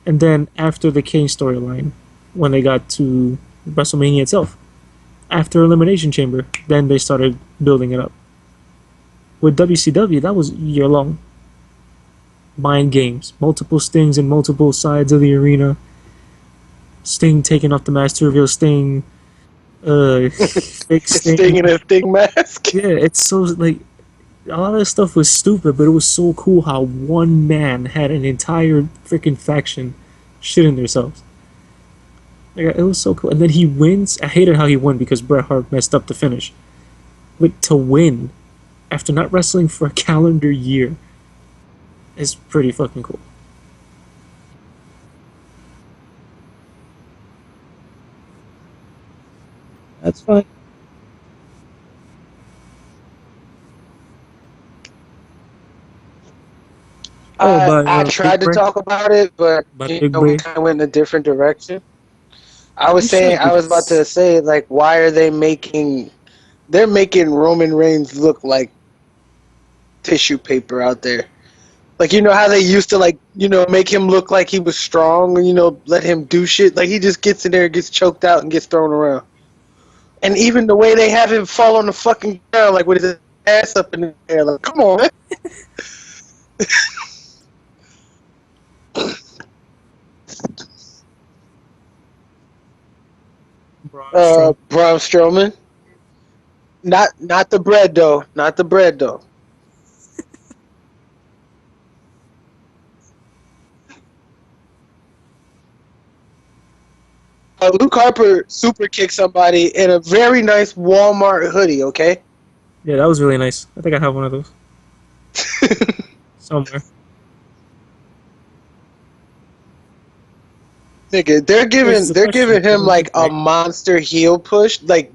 And then after the Kane storyline, when they got to WrestleMania itself. After Elimination Chamber, then they started building it up. With WCW, that was year long. Mind games, multiple Stings in multiple sides of the arena. Sting taking off the mask to reveal Sting. Fake Sting Sting. in a Sting mask. Yeah, it's so like a lot of this stuff was stupid, but it was so cool how one man had an entire freaking faction shitting themselves. Like, it was so cool. And then he wins. I hated how he won because Bret Hart messed up the finish. But to win after not wrestling for a calendar year is pretty fucking cool. That's fine. Oh, I Big tried to Bray. talk about it, but By Big we Bray. kind of went in a different direction. You should I was about because to say, like, why are they making? They're making Roman Reigns look like tissue paper out there. Like, you know how they used to, like, make him look like he was strong, and, let him do shit. Like, he just gets in there, gets choked out, and gets thrown around. And even the way they have him fall on the fucking ground, like with his ass up in the air, like, come on, man. Braun Strowman. Braun Strowman. Not the bread though. Not the bread though. Luke Harper super kicked somebody in a very nice Walmart hoodie. Okay. Yeah, that was really nice. I think I have one of those somewhere. Nigga, Here's the they're question: giving him Can like Big a Bray? monster heel push. Like,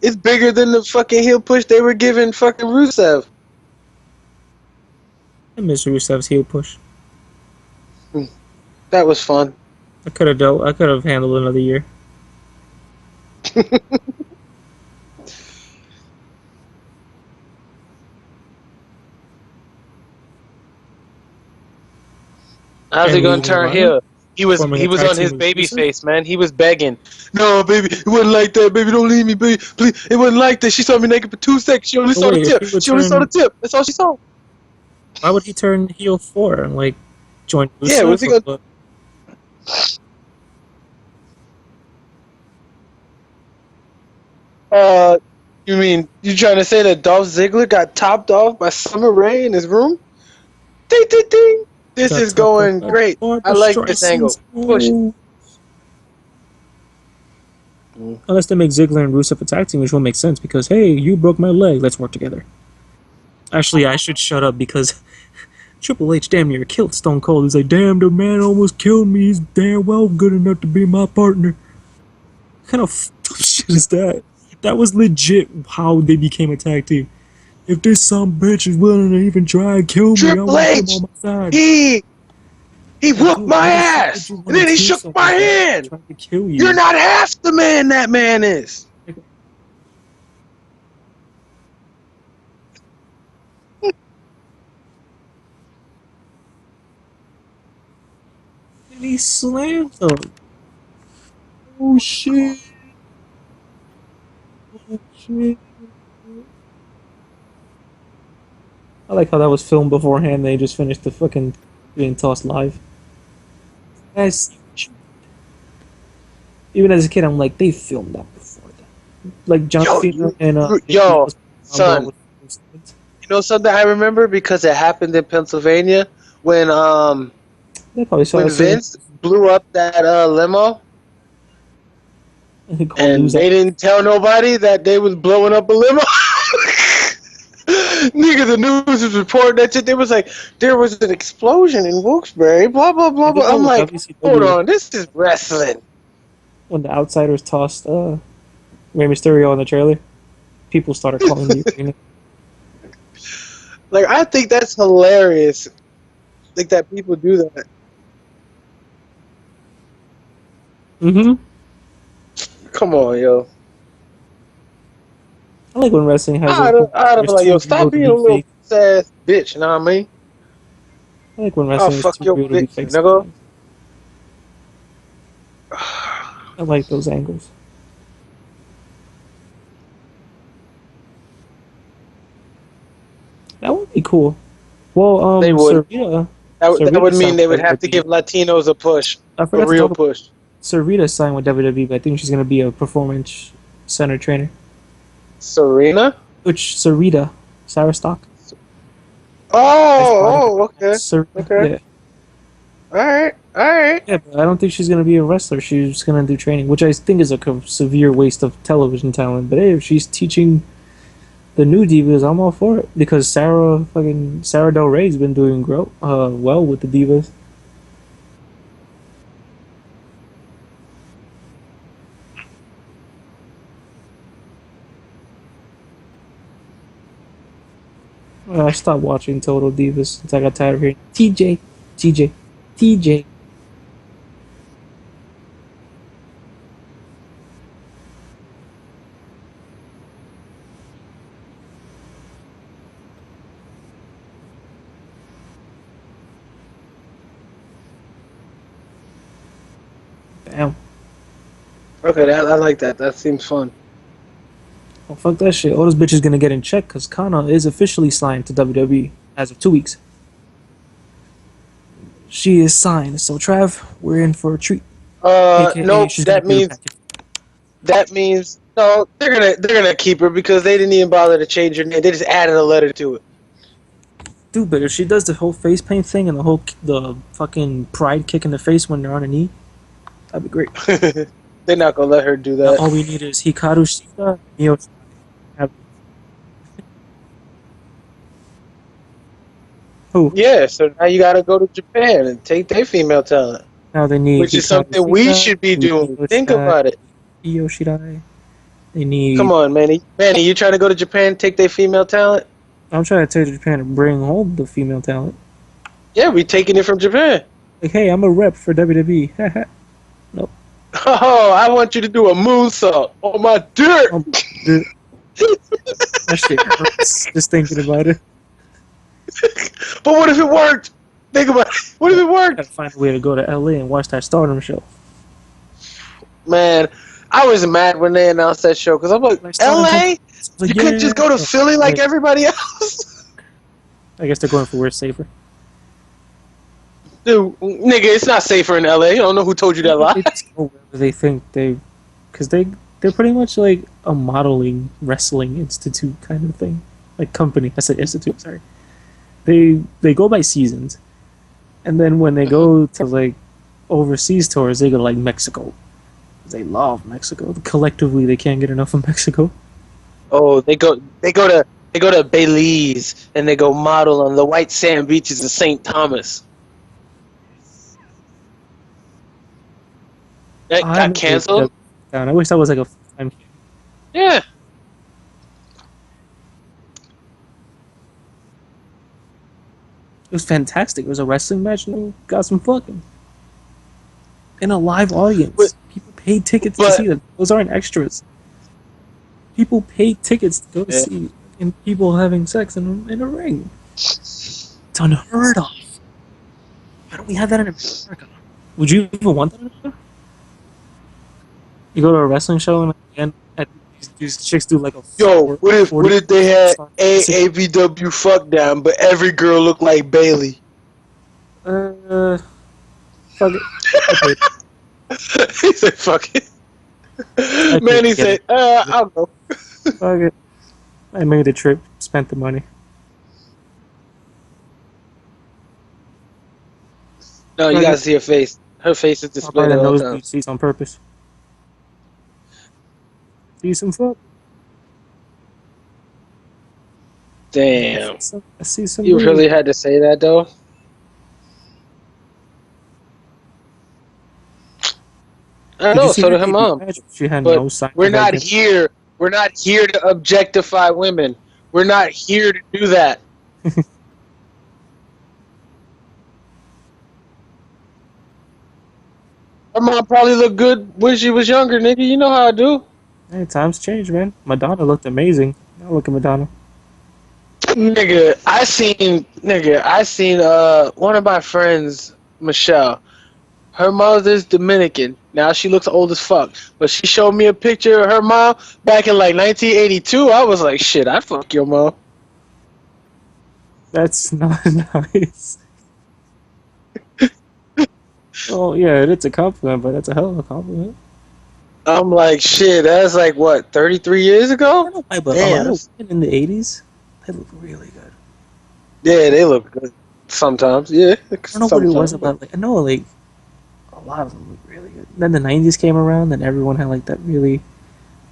it's bigger than the fucking heel push they were giving fucking Rusev. I miss Rusev's heel push. That was fun. I could have dealt. I could have handled another year. How's he And gonna leaving turn Lana, heel? forming He a was tag on team his with baby Rusev. face, man. He was begging. No, baby, it wasn't like that, baby. Don't leave me, baby. Please, it wasn't like that. She saw me naked for 2 seconds. She only But saw the wait, if tip. he would She only saw the turn, tip. That's all she saw. why would he turn heel for and like join Yeah, was Rusev he or gonna? what? Uh, you mean you trying to say that Dolph Ziggler got topped off by Summer Rae in his room? Ding, ding, ding. He This got is topped off going by great. I Barbara like this Streisand's. angle. Push it. Oh. Unless they make Ziggler and Rusev a tag team, which will make sense because hey, you broke my leg. Let's work together. Actually, I should shut up because Triple H damn near killed Stone Cold. He's like, damn, the man almost killed me. He's damn well good enough to be my partner. What kind of fucked up shit is that? That was legit how they became a tag team. If this some bitch is willing to even try and kill me, I Triple want him H. on my side. He he Like, whooped dude, my why the fuck would ass, you want and to then he kill shook my someone who hand. tried to kill You're you? not half the man that man is. Like, and he slammed them. Oh shit. Oh shit. I like how that was filmed beforehand. They just finished the fucking being tossed live. I see what you. Even as a kid, I'm like, they filmed that before that. Like John Yo, Cena and Dean yo, Ambrose Rumble son. with Simmons. You know something I remember because it happened in Pennsylvania when They probably saw when us singing. Vince blew up that limo They call and news they anchors. didn't tell nobody that they was blowing up a limo. Nigga, the news was reporting that shit. They was like, there was an explosion in Wilkes-Barre, blah blah blah Even blah. though I'm with like, hold WCW, on, this is wrestling. when the Outsiders tossed Rey Mysterio on the trailer, people started calling the arena. Like, I think that's hilarious. Like that people do that. Mm-hmm. Come on, yo. I like when wrestling has a I'd be there's like, too yo, real stop to being be a little fake. ass bitch. You know what I mean? I like when I'll wrestling is fuck too your real to be bitch, fake nigga. sometimes. I like those angles. That would be cool. Well, They would. Sarita, That Sarita would mean signed they would with have to WWE. give Latinos a push, I a forgot to real talk about push. Sarita signed with WWE, but I think she's gonna be a performance center trainer. Serena. Which Sarita, Sarah Stock, ice body. Oh, okay, Sarita, okay. yeah, All right, all right. yeah. But I don't think she's gonna be a wrestler. She's gonna do training, which I think is a severe waste of television talent. But hey, if she's teaching the new divas, I'm all for it because Sarah Del Rey's been doing well with the divas. I stopped watching Total Divas since I got tired of hearing TJ, TJ, TJ. Damn. Okay, I like that. That seems fun. Well, fuck that shit. All this bitch is gonna get in check because Kana is officially signed to WWE as of 2 weeks. She is signed. So, Trav, we're in for a treat. AKA, Nope. she's gonna be repackaged. That means no. They're gonna keep her because they didn't even bother to change her name. They just added a letter to it. Dude, but if she does the whole face paint thing and the fucking pride kick in the face when they're on a knee, that'd be great. They're not gonna let her do Now that. all we need is Hikaru Shida, Mio. Who? Yeah. So now you gotta go to Japan and take their female talent, Now they need which is Hikaru something we Shida, should be doing. Mio Think Shirai, about it. Io Shirai. They Come need. on, Manny. Manny, you trying to go to Japan and take their female talent? I'm trying to take Japan to bring home the female talent. Yeah, we taking it from Japan. Like, hey, I'm a rep for WWE. Nope. Oh, I want you to do a moonsault on my dirt. Dude, that shit hurts just thinking about it. But what if it worked? Think about it. What if it Gotta worked? find a way to go to LA and watch that Stardom show. Man, I was mad when they announced that show because I'm like, Like Stardom LA? I was like, You yeah. couldn't just go to Philly like Right. everybody else? I guess they're going for where it's safer. Dude, nigga, it's not safer in LA. I don't know who told you that lie. They just go wherever they think because they're pretty much like a modeling wrestling institute kind of thing, like company. I said institute. Sorry. They go by seasons, and then when they go to like overseas tours, they go to like Mexico. They love Mexico. Collectively, they can't get enough of Mexico. Oh, they go to Belize and they go model on the white sand beaches of St. Thomas. That I got haven't been to canceled? down. I wish that was like a full time. Yeah. It was fantastic. It was a wrestling match and we got some fucking in a live audience. But- People paid tickets to but- see that. Those aren't extras. People paid tickets to go Yeah. see people having sex in a ring. It's unheard of. Why don't we have that in America? Would you even want that in America? You go to a wrestling show and again, these chicks do like a Yo, what if 40 they had six- AAVW fuck down, but every girl looked like Bailey? fuck it. Okay. He said, "Fuck it." Manny get said, it. "I'll go." Fuck it. I made the trip, spent the money. No, you Fuck gotta it. see her face. Her face is I'll buy displayed the at all nosebleed times. seats on purpose. See some fuck. Damn, I see some. you booty. really had to say that though. I Did you know. see So her did her debut mom. match? She had But no sign we're of not identity. here. We're not here to objectify women. We're not here to do that. Her mom probably looked good when she was younger, nigga. You know how I do. Hey, times change, man. Madonna looked amazing. Now look at Madonna. I seen one of my friends, Michelle. Her mother's Dominican. Now she looks old as fuck. But she showed me a picture of her mom back in like 1982. I was like, shit, I'd fuck your mom. That's not nice. Oh yeah, it's a compliment, but that's a hell of a compliment. I'm like, shit, that's like what, 33 years I ago? don't know why, but a Damn. lot of women in the '80s, they look really good. Yeah, they look good. Sometimes, yeah. I don't know what it was Sometimes. about. Like I know, like a lot of them look really good. Then the '90s came around, and everyone had like that really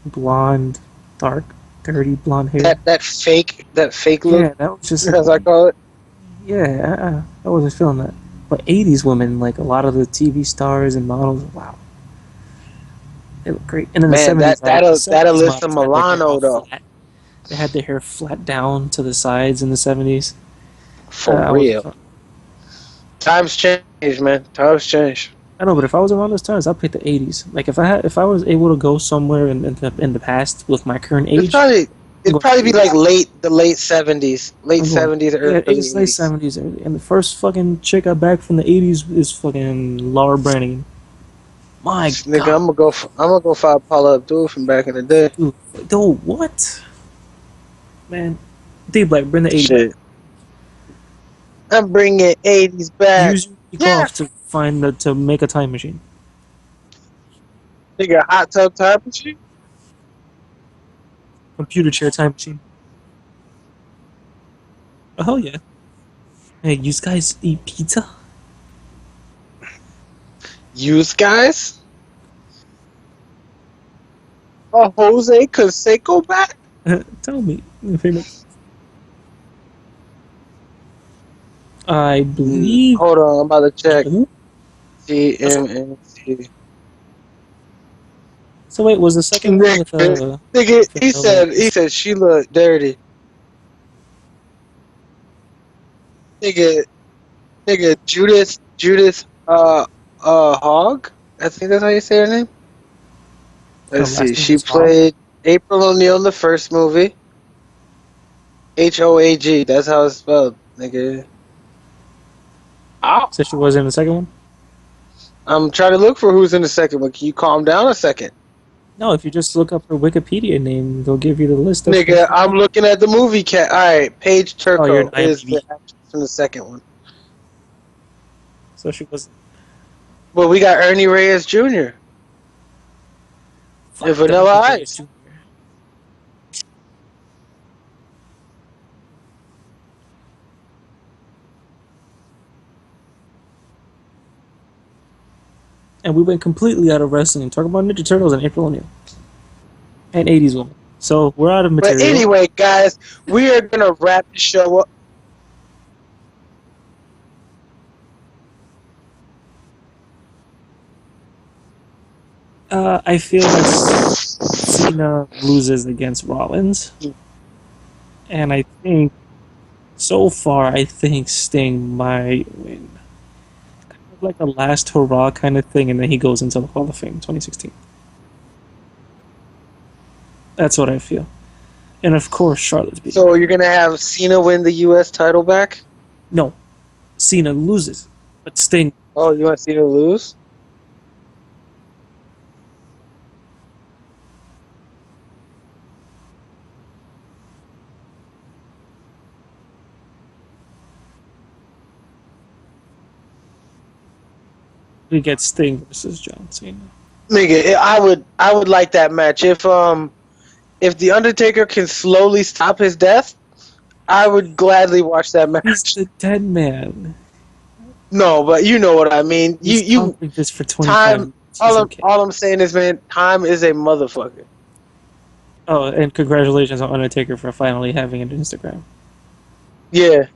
blonde, dark, dirty blonde hair. That fake look, Yeah, that was just like, as I call it. yeah, I wasn't feeling that. But '80s women, like a lot of the TV stars and models, wow, they look great. And then the Man, '70s, the that '70s Alyssa models had their hair all Milano though. flat. They had their hair flat down to the sides in the '70s. For I wasn't real. feeling. Times change, man. Times change. I know, but if I was around those times, I'd pick the '80s. Like if I was able to go somewhere in the past with my current It's age, probably I'm it'd going to probably the be like '80s. late seventies. Late I'm going, seventies, yeah, early it's late eighties. '70s, and the first fucking chick I back from the '80s is fucking Laura Branigan. My Nigga, God, I'm gonna go find Paula Abdul from back in the day. dude, what, man? D Black, bring the '80s back. Shit. I'm bringing eighties back. Use your week Yeah. off to make a time machine, Nigga, hot tub time machine? computer chair time machine. Oh hell yeah! Hey, you guys eat pizza? Use guys? A Jose Canseco back? Tell me if it makes. I believe Hold on, I'm about to check. no. TMNT. So wait, was the second one Nigga, with he said this she looked dirty. Nigga, Judith Hogg? I think that's how you say her name. her Let's see. last name She was Hogg? played April O'Neil in the first movie. Hoag. That's how it's spelled, nigga. Ow. So she was in the second one? I'm trying to look for who's in the second one. Can you calm down a second? No, if you just look up her Wikipedia name, they'll give you the list of her Nigga, shit. I'm looking at the movie cat. Alright, Paige Oh, you're in Turco is IMDb. the actress from the second one. So she was. Well, we got Ernie Reyes Jr. and Fuck the Vanilla Reyes Ice. Jr. And we went completely out of wrestling. Talk about Ninja Turtles and April O'Neil. And 80s woman. So we're out of But material. anyway, guys, we are gonna wrap the show up. I feel that Cena loses against Rollins. And I think, so far, I think Sting might win. Kind of like a last hurrah kind of thing, and then he goes into the Hall of Fame 2016. That's what I feel. And of course, Charlotte's beating. So you're gonna have Cena win the U.S. title back? No, Cena loses, but Sting. Oh, you want Cena to lose? We get Sting versus John Cena. Nigga, I would like that match. If the Undertaker can slowly stop his death, I would gladly watch that He's match. the dead man. No, but you know what I mean. He's You topping this for 25 time. minutes. He's okay. All I'm saying is, man, time is a motherfucker. Oh, and congratulations on Undertaker for finally having an Instagram. Yeah,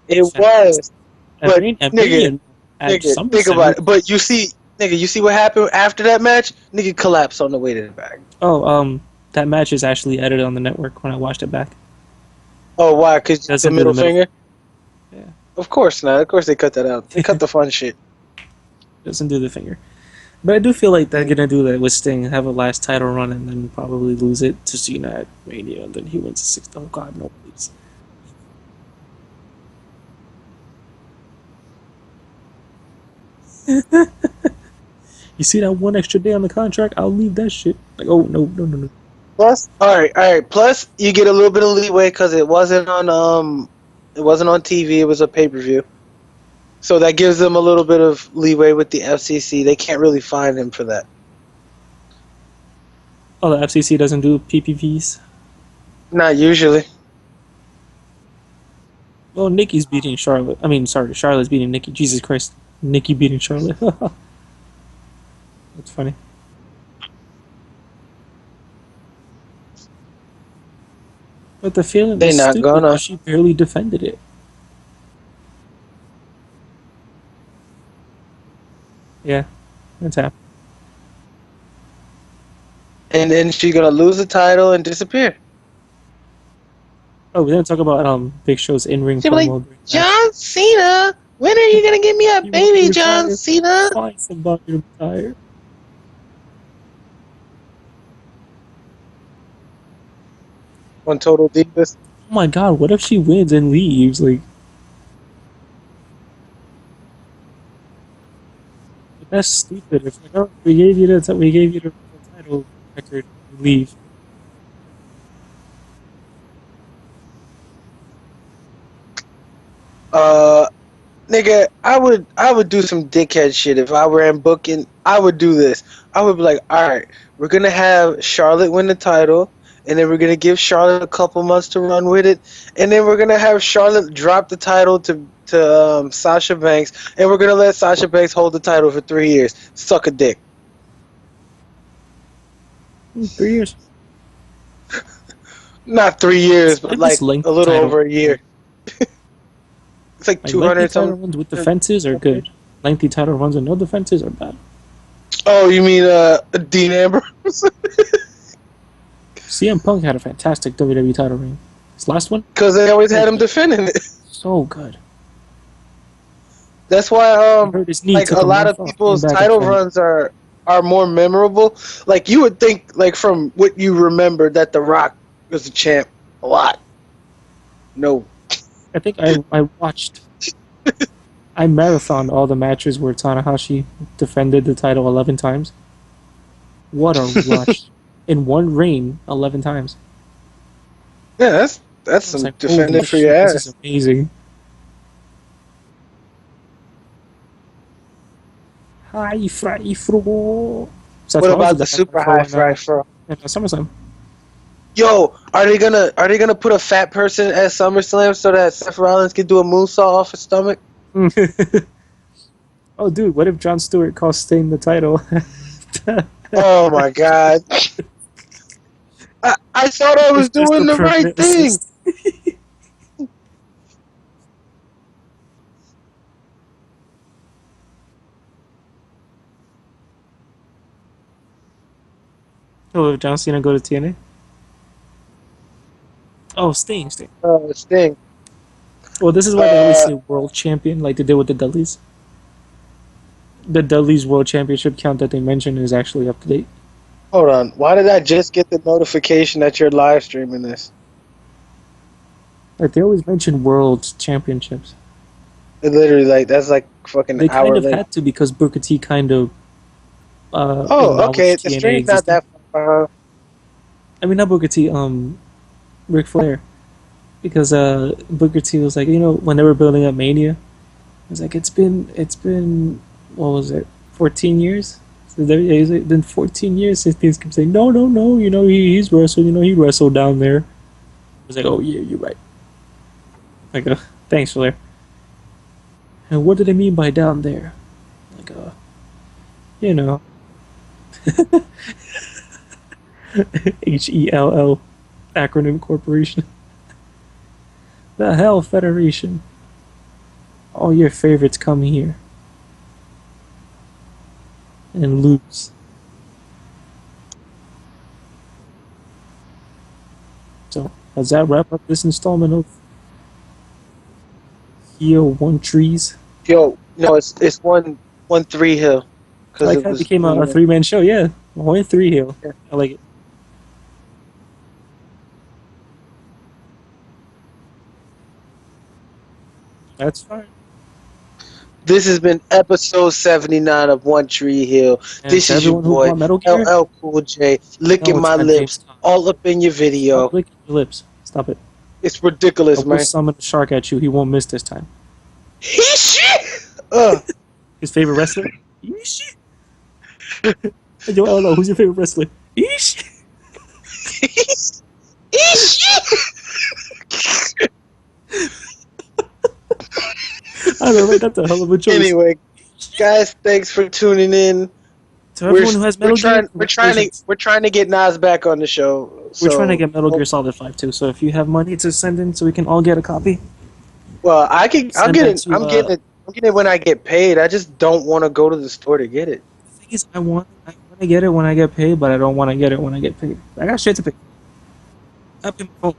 it Fantastic. was. And But nigga, Mania at think about SummerSlam. it. But you see what happened after that match? Nigga collapsed on the way to the back. Oh, that match is actually edited on the network when I watched it back. Oh, why? Cause the Doesn't do the middle middle. finger. Yeah, Of course not. Of course they cut that out. They cut the fun shit. doesn't do the finger. But I do feel like they're gonna do that with Sting, have a last title run, and then probably lose it to Cena at Mania, and then he wins the sixth. Oh God, no, please. You see that one extra day on the contract? I'll leave that shit. Like, oh no, no, no, no. Plus, all right. Plus, you get a little bit of leeway because it wasn't on TV. It was a pay per view, so that gives them a little bit of leeway with the FCC. They can't really fine him for that. Oh, the FCC doesn't do PPVs. Not usually. Well, Nikki's beating Charlotte. I mean, sorry, Charlotte's beating Nikki. Jesus Christ, Nikki beating Charlotte. That's funny. But the feeling They was not stupid gonna. because she barely defended it. Yeah, that's happened. And then she gonna lose the title and disappear. Oh, we didn't talk about Big Show's in-ring She be like, promo during the match. John Cena, when are you gonna give me a You want to baby, John retire? Cena? Find somebody to retire. On Total Divas. Oh my God, what if she wins and leaves? Like, that's stupid. It's like, oh, we gave you the title record. You leave. Uh, Nigga, I would do some dickhead shit if I were in booking. I would do this. I would be like, all right, we're gonna have Charlotte win the title, and then we're gonna give Charlotte a couple months to run with it, and then we're gonna have Charlotte drop the title to Sasha Banks, and we're gonna let Sasha Banks hold the title for 3 years. Suck a dick. 3 years. Not 3 years, I but like this like a lengthy little title. over a year. It's like Like lengthy 200 title something. runs with defenses are good. Lengthy title runs with no defenses are bad. Oh, you mean Dean Ambrose? CM Punk had a fantastic WWE title reign. His last one, Because they always so had him good, defending it. so good. That's why He hurt his knee, like took a a lot month of off, came people's back and title defended. runs are more memorable. Like you would think like from what you remember that The Rock was the champ a lot. No. I think I watched, I marathoned all the matches where Tanahashi defended the title 11 times. What a rush. In one reign, 11 times. Yeah, that's I was some like, holy defending for your shit, this is ass. amazing. High fry fro. Seth What Rollins about did the the high fry super high fro fry fro? in SummerSlam. Yo, are they gonna put a fat person at SummerSlam so that Seth Rollins can do a moonsault off his stomach? Oh, dude, what if Jon Stewart cost Sting the title? Oh my god. I thought I was It's just a doing the right permanent thing. assist. Oh, if John Cena go to TNA? Oh, Sting. Sting. Well, this is why they always Uh say world champion, like they did with the Dudleys. The Dudleys World Championship count that they mentioned is actually up to date. Hold on. Why did I just get the notification that you're live streaming this? Like they always mention world championships. It literally like that's like fucking They kind hour of late. had to because Booker T kind of Oh, okay. acknowledged The TNA stream's not existing. that far. I mean, not Booker T, Ric Flair, because Booker T was like, when they were building up Mania, it was like it's been what was it, 14 years? So it's like, been 14 years since things kept saying no, he's wrestled, he wrestled down there. I was like, oh yeah, you're right. Like, thanks, Flair. And what do they mean by down there? Like, you know, HELL acronym corporation. The Hell Federation. All your favorites come here and lose. So, does that wrap up this installment of Heel One Trees? Yo, no, it's 1-3 hill I because like it how it was became a 3-man show. Yeah, 1-3 Heel. I like it. That's fine. This has been episode 79 of One Tree Hill. And This to is your everyone who boy, bought Metal Gear, LL Cool J, no, licking it's my not James lips Todd. all up in your Stop video. licking your lips. Stop it. It's I ridiculous, will man. summon a shark at you. He won't miss this time. He shit! His favorite wrestler? Yeesh. Yo, LL, who's your favorite wrestler? Yeesh. He shit! I know, right? That's a hell of a choice. Anyway, guys, thanks for tuning in. To everyone who has Metal Gear, We're trying to get Nas back on the show. we're trying to So, get Metal Gear Solid 5 too. So if you have money to send in, so we can all get a copy. well, I'm Send getting that to, I'm getting it. I'm getting it when I get paid. I just don't want to go to the store to get it. The thing is, I want to get it when I get paid, but I don't want to get it when I get paid. I got shit to pay. I pay my phone.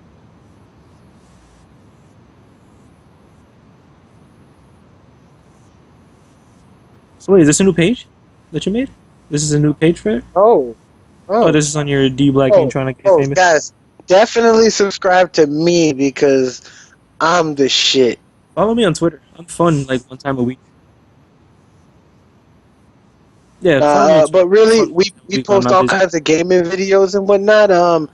So wait, is this a new page that you made? This is a new page for it? Oh, Oh, this is on your D Black game trying to get famous. guys, definitely subscribe to me because I'm the shit. Follow me on Twitter. I'm fun like one time a week. Yeah, follow me on Twitter. But really, Fun we one time a week when I'm post not all busy. kinds of gaming videos and whatnot.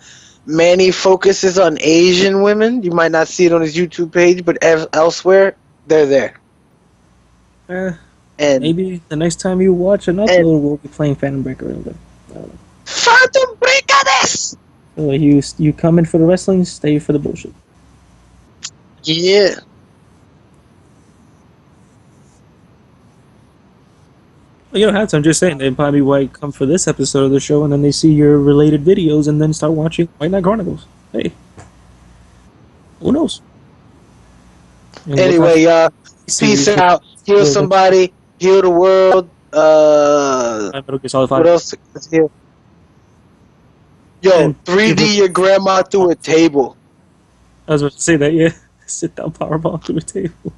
Manny focuses on Asian women. You might not see it on his YouTube page, but elsewhere, they're there. And Maybe the next time you watch an upload, we'll be playing Phantom Breaker. Phantom Breaker this! So you come in for the wrestling, stay for the bullshit. Yeah. Well, you don't have to. I'm just saying they probably might come for this episode of the show, and then they see your related videos, and then start watching White Knight Chronicles. Hey, who knows? And Anyway, y'all, see peace you- out. Heal somebody. Heal the world. Metal Gear Solid 5. What else is here? Yo, And 3D give your grandma through a table. I was about to say that, yeah. Sit down powerbomb through a table.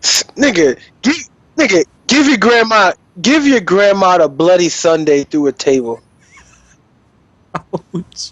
Nigga, give your grandma the bloody Sunday through a table. Ouch.